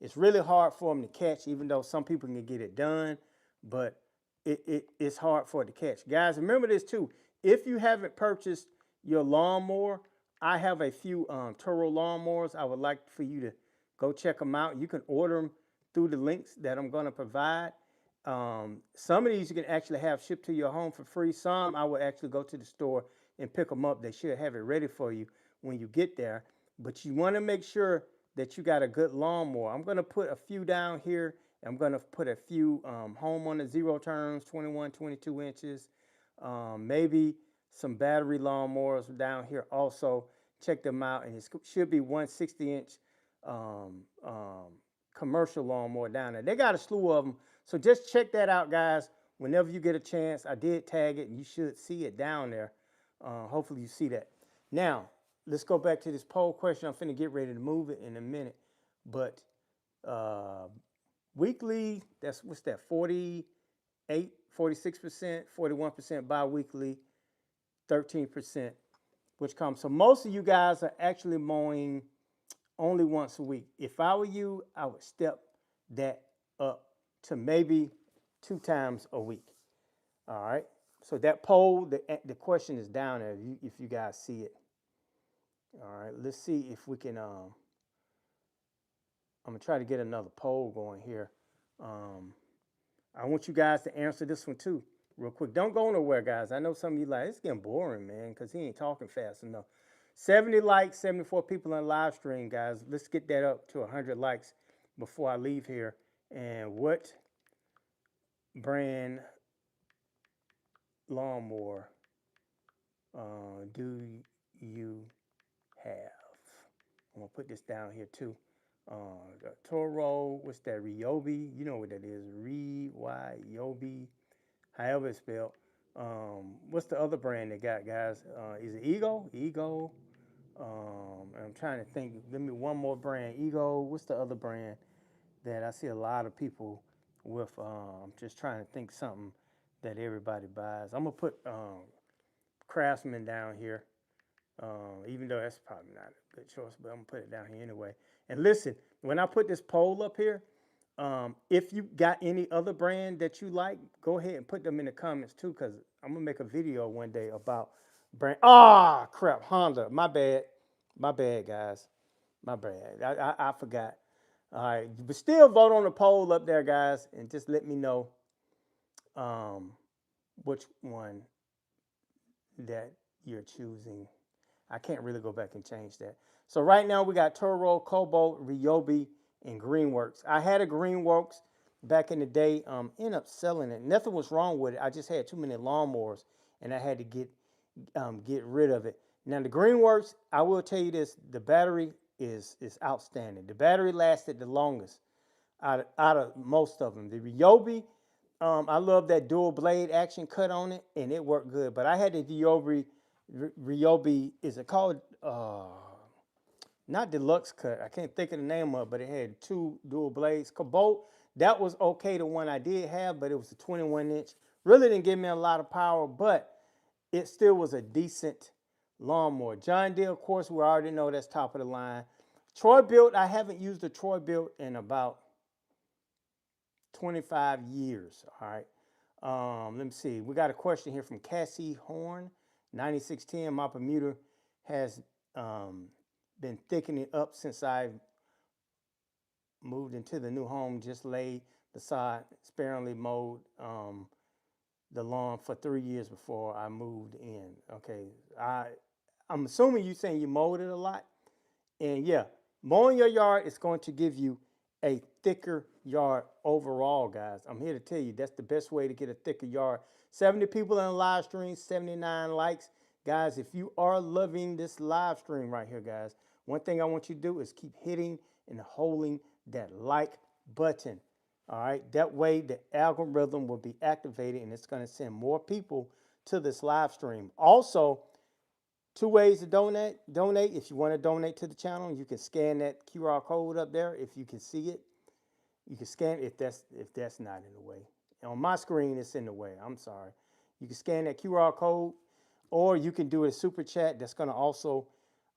A: It's really hard for them to catch, even though some people can get it done, but it's hard for it to catch. Guys, remember this too. If you haven't purchased your lawnmower, I have a few Toro lawnmowers. I would like for you to go check them out. You can order them through the links that I'm going to provide. Some of these you can actually have shipped to your home for free. Some I would actually go to the store and pick them up. They should have it ready for you when you get there. But you want to make sure that you got a good lawnmower. I'm going to put a few down here. I'm going to put a few home on the zero turns, 21, 22 inches. Maybe some battery lawnmowers down here also. Check them out, and it should be 160-inch commercial lawnmower down there. They got a slew of them, so just check that out, guys. Whenever you get a chance, I did tag it, and you should see it down there. Hopefully you see that. Now, let's go back to this poll question. I'm finna get ready to move it in a minute. But weekly, that's what's that? 48, 46%, 41% bi-weekly, 13%, which comes. So most of you guys are actually mowing only once a week. If I were you, I would step that up to maybe 2 times a week. All right. So that poll, the question is down there if you guys see it. All right. Let's see if we can. I'm gonna try to get another poll going here. I want you guys to answer this one too, real quick. Don't go nowhere, guys. I know some of you like it's getting boring, man, because he ain't talking fast enough. 70 likes, 74 people on live stream, guys. Let's get that up to 100 likes before I leave here. And what brand lawnmower do you have? I'm gonna put this down here too. The Toro, what's that? Ryobi, you know what that is? Ryobi, however it's spelled. What's the other brand they got, guys? Is it Ego? Ego. I'm trying to think. Give me one more brand. Ego. What's the other brand that I see a lot of people with? I'm just trying to think something that everybody buys. I'm gonna put Craftsman down here. Even though that's probably not a good choice, but I'm gonna put it down here anyway. And listen, when I put this poll up here, if you got any other brand that you like, go ahead and put them in the comments too, because I'm gonna make a video one day about brand. Ah, crap, Honda. My bad, guys. My bad. I forgot. All right, but still vote on the poll up there, guys, and just let me know which one that you're choosing. I can't really go back and change that. So right now we got Toro, Cobalt, Ryobi, and Greenworks. I had a Greenworks back in the day. Ended up selling it. Nothing was wrong with it. I just had too many lawnmowers, and I had to get rid of it. Now the Greenworks, I will tell you this: the battery is outstanding. The battery lasted the longest out of most of them. The Ryobi, I love that dual blade action cut on it, and it worked good. But I had the Ryobi, is it called? Not deluxe cut. I can't think of the name of it, but it had 2 dual blades. Cobalt, that was okay, the one I did have, but it was a 21-inch. Really didn't give me a lot of power, but it still was a decent lawnmower. John Deere, of course, we already know that's top of the line. Troy Built, I haven't used a Troy Built in about 25 years, all right? Let me see. We got a question here from Cassie Horn, 9610. My Bermuda has been thickening up since I moved into the new home. Just laid the sod, sparingly mowed the lawn for 3 years before I moved in. Okay, I'm assuming you saying you mowed it a lot. And yeah, mowing your yard is going to give you a thicker yard overall, guys. I'm here to tell you that's the best way to get a thicker yard. 70 people in the live stream, 79 likes. Guys, if you are loving this live stream right here, guys, one thing I want you to do is keep hitting and holding that like button. All right, that way the algorithm will be activated and it's going to send more people to this live stream. Also, 2 ways to donate. If you want to donate to the channel, you can scan that QR code up there. If you can see it, you can scan it if that's not in the way. On my screen, it's in the way. I'm sorry. You can scan that QR code, or you can do a super chat. That's going to also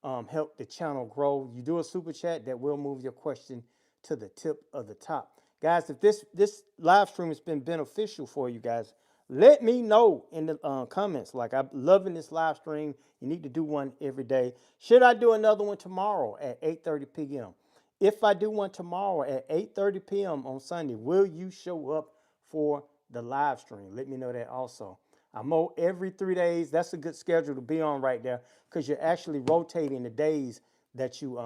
A: help the channel grow. You do a super chat, that will move your question to the tip of the top. Guys, if this live stream has been beneficial for you guys, let me know in the comments. Like, I'm loving this live stream. You need to do one every day. Should I do another one tomorrow at 8:30 p.m.? If I do one tomorrow at 8:30 p.m. on Sunday, will you show up for the live stream? Let me know that also. I mow every 3 days. That's a good schedule to be on right there, because you're actually rotating the days that you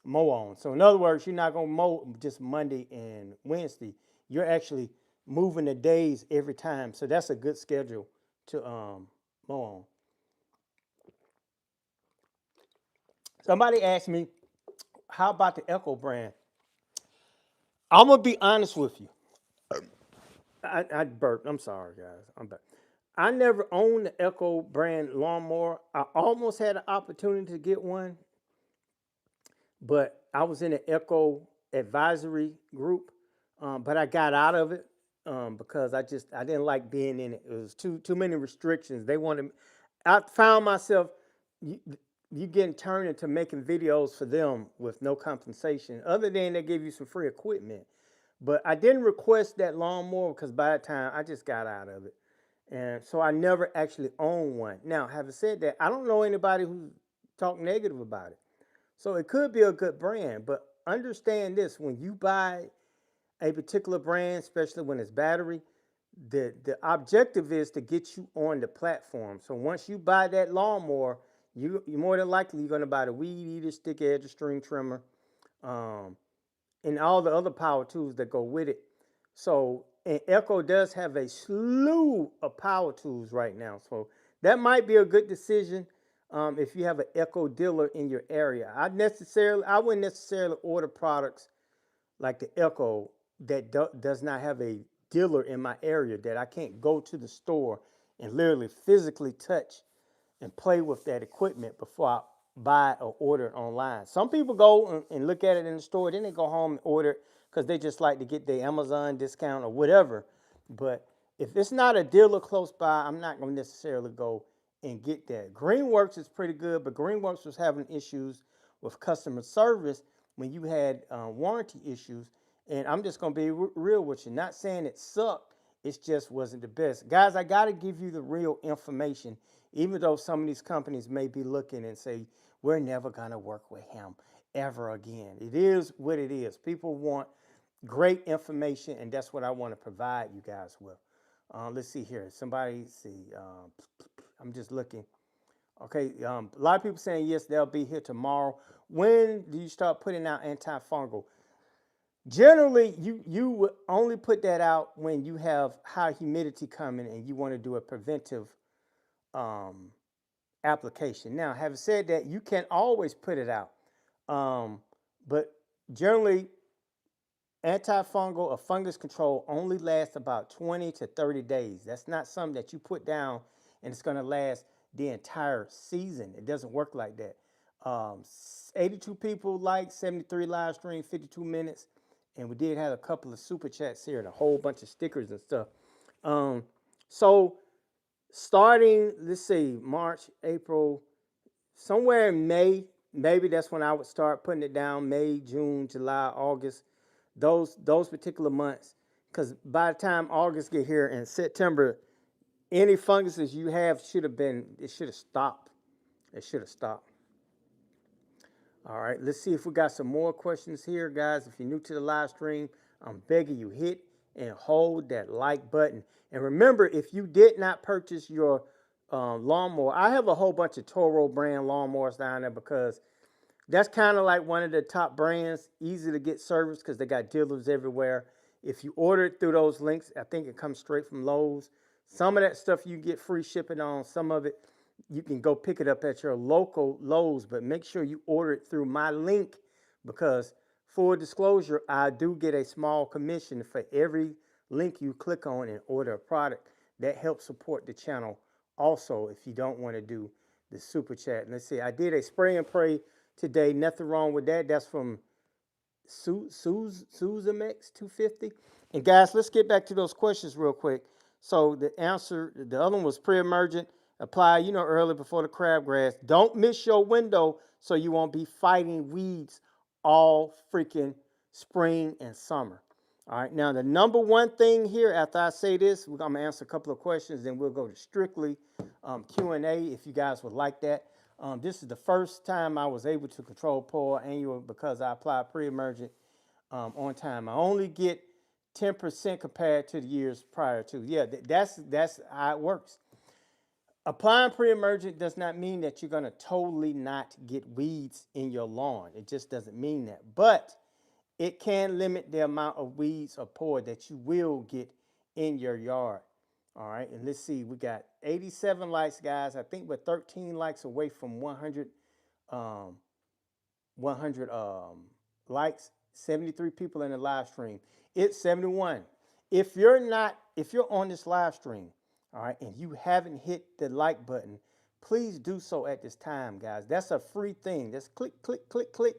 A: mow on. So in other words, you're not going to mow just Monday and Wednesday. You're actually moving the days every time. So that's a good schedule to mow on. Somebody asked me, how about the Echo brand? I'm going to be honest with you. I burped. I'm sorry, guys. I'm back. I never owned the Echo brand lawnmower. I almost had an opportunity to get one, but I was in an Echo advisory group, but I got out of it because I didn't like being in it. It was too many restrictions. They wanted. I found myself you, you getting turned into making videos for them with no compensation, other than they give you some free equipment. But I didn't request that lawnmower because by that time I just got out of it. And so I never actually owned one. Now, having said that, I don't know anybody who talked negative about it. So it could be a good brand, but understand this: when you buy a particular brand, especially when it's battery, the objective is to get you on the platform. So once you buy that lawnmower, you more than likely you're going to buy the weed eater, stick edge, string trimmer, um, and all the other power tools that go with it. So, and Echo does have a slew of power tools right now. So that might be a good decision if you have an Echo dealer in your area. I wouldn't necessarily order products like the Echo that does not have a dealer in my area, that I can't go to the store and literally physically touch and play with that equipment before I buy or order it online. Some people go and look at it in the store, then they go home and order it because they just like to get their Amazon discount or whatever. But if it's not a dealer close by, I'm not going to necessarily go and get that. Greenworks is pretty good, but Greenworks was having issues with customer service when you had warranty issues. And I'm just going to be real with you. Not saying it sucked, it just wasn't the best. Guys, I got to give you the real information, even though some of these companies may be looking and say, we're never going to work with him ever again. It is what it is. People want great information, and that's what I want to provide you guys with. Let's see here. Somebody see. I'm just looking. Okay. A lot of people saying yes, they'll be here tomorrow. When do you start putting out antifungal? Generally, you would only put that out when you have high humidity coming and you want to do a preventive um, application. Now, having said that, you can always put it out, but generally, antifungal or fungus control only lasts about 20 to 30 days. That's not something that you put down and it's going to last the entire season. It doesn't work like that. 82 people liked, 73 live stream, 52 minutes. And we did have a couple of super chats here and a whole bunch of stickers and stuff. So starting, let's see, March, April, somewhere in May, maybe that's when I would start putting it down. May, June, July, August, those particular months. Because by the time August get here and September, any funguses you have should have stopped. It should have stopped. All right, let's see if we got some more questions here, guys. If you're new to the live stream, I'm begging you, hit and hold that like button. And remember, if you did not purchase your lawnmower, I have a whole bunch of Toro brand lawnmowers down there because that's kind of like one of the top brands, easy to get service because they got dealers everywhere. If you order it through those links, I think it comes straight from Lowe's. Some of that stuff you get free shipping on. Some of it you can go pick it up at your local Lowe's, but make sure you order it through my link because, full disclosure, I do get a small commission for every link you click on and order a product. That helps support the channel also if you don't want to do the super chat. Let's see, I did a spray and pray today. Nothing wrong with that. That's from Suzamex 250. And guys, let's get back to those questions real quick. So the answer, the other one was pre-emergent. Apply, early before the crabgrass. Don't miss your window so you won't be fighting weeds all freaking spring and summer. All right, now the number one thing here after I say this, I'm going to answer a couple of questions, then we'll go to strictly Q&A if you guys would like that. This is the first time I was able to control Poa Annua because I applied pre-emergent on time. I only get 10% compared to the years prior to. Yeah, that's how it works. Applying pre-emergent does not mean that you're going to totally not get weeds in your lawn. It just doesn't mean that. But it can limit the amount of weeds or poa that you will get in your yard. All right, and let's see. We got 87 likes, guys. I think we're 13 likes away from 100 likes. 73 people in the live stream. It's 71. If you're on this live stream all right, and you haven't hit the like button, please do so at this time, guys. That's a free thing. Just click, click, click, click.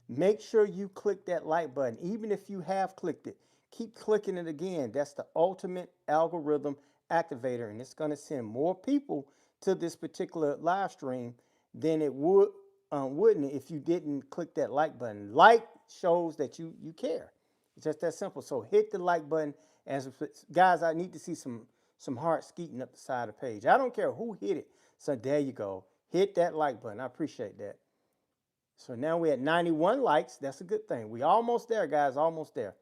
A: Make sure you click that like button. Even if you have clicked it, keep clicking it again. That's the ultimate algorithm activator, and it's going to send more people to this particular live stream than it wouldn't if you didn't click that like button. Like shows that you care. It's just that simple. So hit the like button. As guys, I need to see some heart skeeting up the side of the page. I don't care who hit it. So there you go. Hit that like button. I appreciate that. So now we're at 91 likes. That's a good thing. We almost there, guys. Almost there.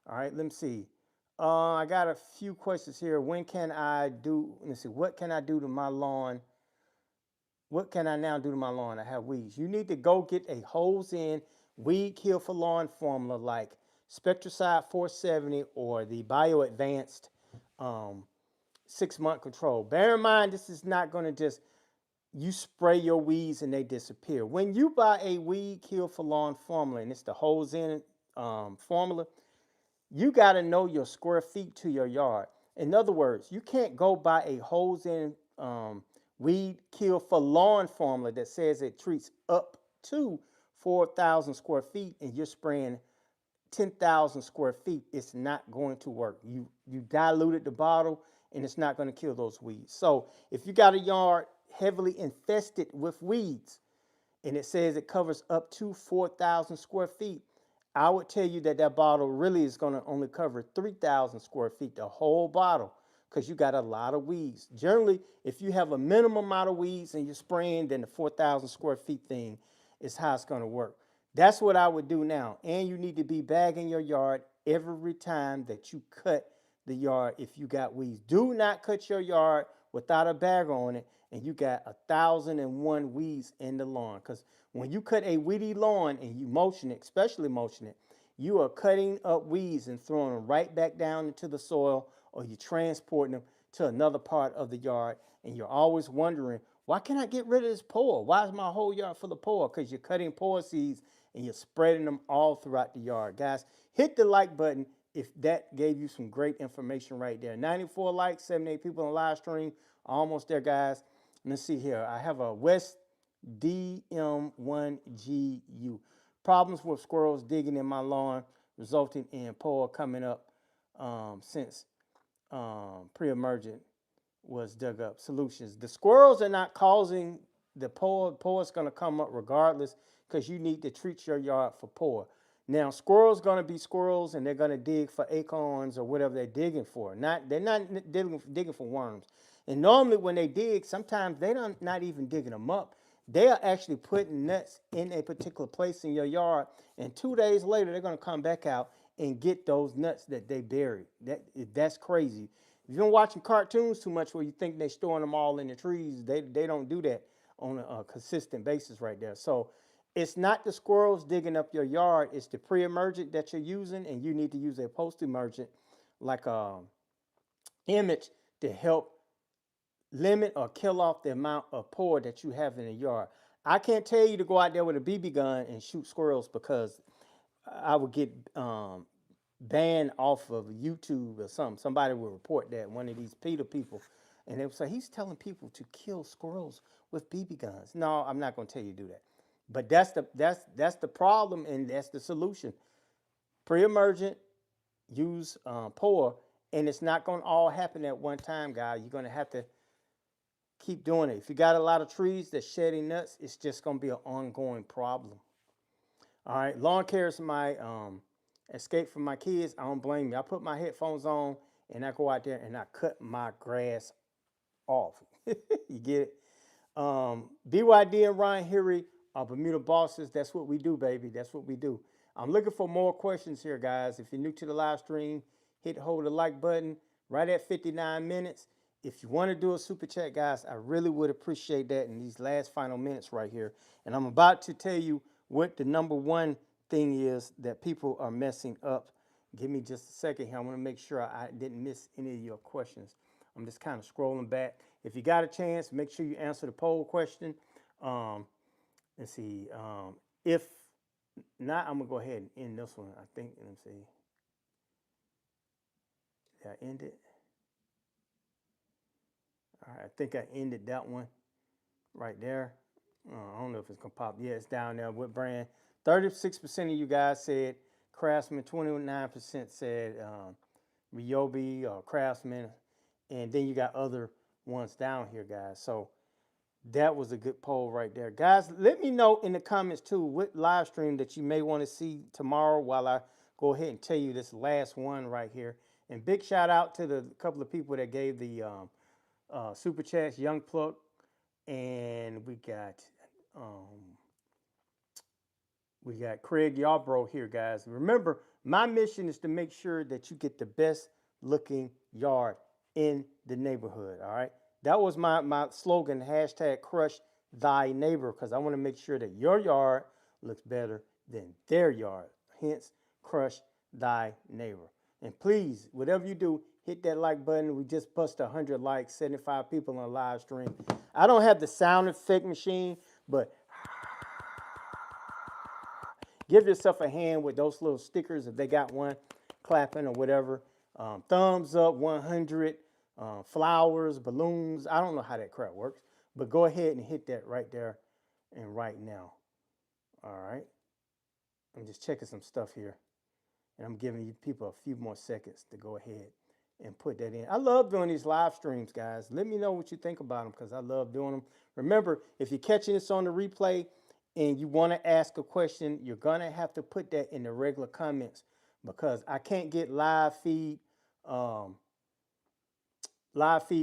A: All right, let me see. I got a few questions here. When can I do? Let me see. What can I do to my lawn? What can I now do to my lawn? I have weeds. You need to go get a hose in weed kill for lawn formula like Spectricide 470 or the Bio Advanced um, 6-month control. Bear in mind, this is not going to just you spray your weeds and they disappear. When you buy a weed kill for lawn formula, and it's the hose in formula, you got to know your square feet to your yard. In other words, you can't go buy a hose in weed kill for lawn formula that says it treats up to 4,000 square feet and you're spraying 10,000 square feet. It's not going to work. You diluted the bottle and it's not going to kill those weeds. So if you got a yard heavily infested with weeds and it says it covers up to 4,000 square feet, I would tell you that that bottle really is going to only cover 3,000 square feet, the whole bottle, because you got a lot of weeds. Generally, if you have a minimum amount of weeds and you're spraying, then the 4,000 square feet thing is how it's going to work. That's what I would do now. And you need to be bagging your yard every time that you cut the yard if you got weeds. Do not cut your yard without a bagger on it and you got 1,001 weeds in the lawn. Because when you cut a weedy lawn and you motion it, especially motion it, you are cutting up weeds and throwing them right back down into the soil, or you're transporting them to another part of the yard. And you're always wondering, why can't I get rid of this poa? Why is my whole yard full of poa? Because you're cutting poa seeds and you're spreading them all throughout the yard. Guys, hit the like button if that gave you some great information right there. 94 likes, 78 people on the live stream. Almost there, guys. Let's see here. I have a West DM1GU. Problems with squirrels digging in my lawn, resulting in poa coming up since pre-emergent was dug up. Solutions. The squirrels are not causing the poa. Poa is going to come up regardless because you need to treat your yard for poa. Now, squirrels going to be squirrels and they're going to dig for acorns or whatever they're digging for. They're not digging for worms. And normally when they dig, sometimes they're not even digging them up. They are actually putting nuts in a particular place in your yard. And 2 days later, they're going to come back out and get those nuts that they buried. That's crazy. If you've been watching cartoons too much where you think they're storing them all in the trees, they don't do that on a consistent basis right there. So it's not the squirrels digging up your yard. It's the pre-emergent that you're using, and you need to use a post-emergent like image to help limit or kill off the amount of poa that you have in the yard. I can't tell you to go out there with a BB gun and shoot squirrels because I would get banned off of YouTube or something. Somebody would report that, one of these PETA people, and they would say, he's telling people to kill squirrels with BB guns. No, I'm not going to tell you to do that. But that's the problem, and that's the solution. Pre-emergent, use poa, and it's not going to all happen at one time, guys. You're going to have to keep doing it. If you got a lot of trees that's shedding nuts, it's just going to be an ongoing problem. All right, lawn care is my escape from my kids. I don't blame you. I put my headphones on and I go out there and I cut my grass off. You get it? BYD and Ryan Henry are Bermuda bosses. That's what we do, baby. That's what we do. I'm looking for more questions here, guys. If you're new to the live stream, hold the like button right at 59 minutes. If you want to do a super chat, guys, I really would appreciate that in these last final minutes right here. And I'm about to tell you what the number one thing is that people are messing up. Give me just a second here. I want to make sure I didn't miss any of your questions. I'm just kind of scrolling back. If you got a chance, make sure you answer the poll question. Let's see. If not, I'm going to go ahead and end this one. I think, let me see. Did I end it? All right, I think I ended that one right there. I don't know if it's gonna pop. Yeah, it's down there. What brand? 36% of you guys said Craftsman. 29% said Ryobi or Craftsman, and then you got other ones down here, guys. So that was a good poll right there, guys. Let me know in the comments too what live stream that you may want to see tomorrow. While I go ahead and tell you this last one right here. And big shout out to the couple of people that gave the super chats, Young Pluck, and um, we got Craig Yarbrough here, guys. Remember, my mission is to make sure that you get the best looking yard in the neighborhood. All right. That was my slogan, hashtag crush thy neighbor, because I want to make sure that your yard looks better than their yard. Hence, crush thy neighbor. And please, whatever you do, hit that like button. We just bust 100 likes, 75 people on live stream. I don't have the sound effect machine, but give yourself a hand with those little stickers if they got one, clapping or whatever. Thumbs up, 100, flowers, balloons. I don't know how that crap works, but go ahead and hit that right there and right now. All right. I'm just checking some stuff here, and I'm giving you people a few more seconds to go ahead and put that in. I love doing these live streams, guys. Let me know what you think about them, because I love doing them. Remember, if you're catching this on the replay and you want to ask a question, you're going to have to put that in the regular comments, because I can't get live feed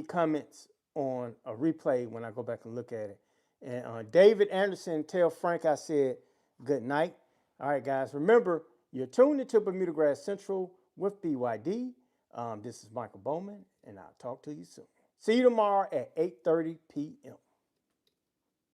A: comments on a replay when I go back and look at it. And David Anderson, tell Frank I said good night. All right, guys. Remember, you're tuned into Bermuda Grass Central with BYD. This is Michael Bowman, and I'll talk to you soon. See you tomorrow at 8:30 p.m.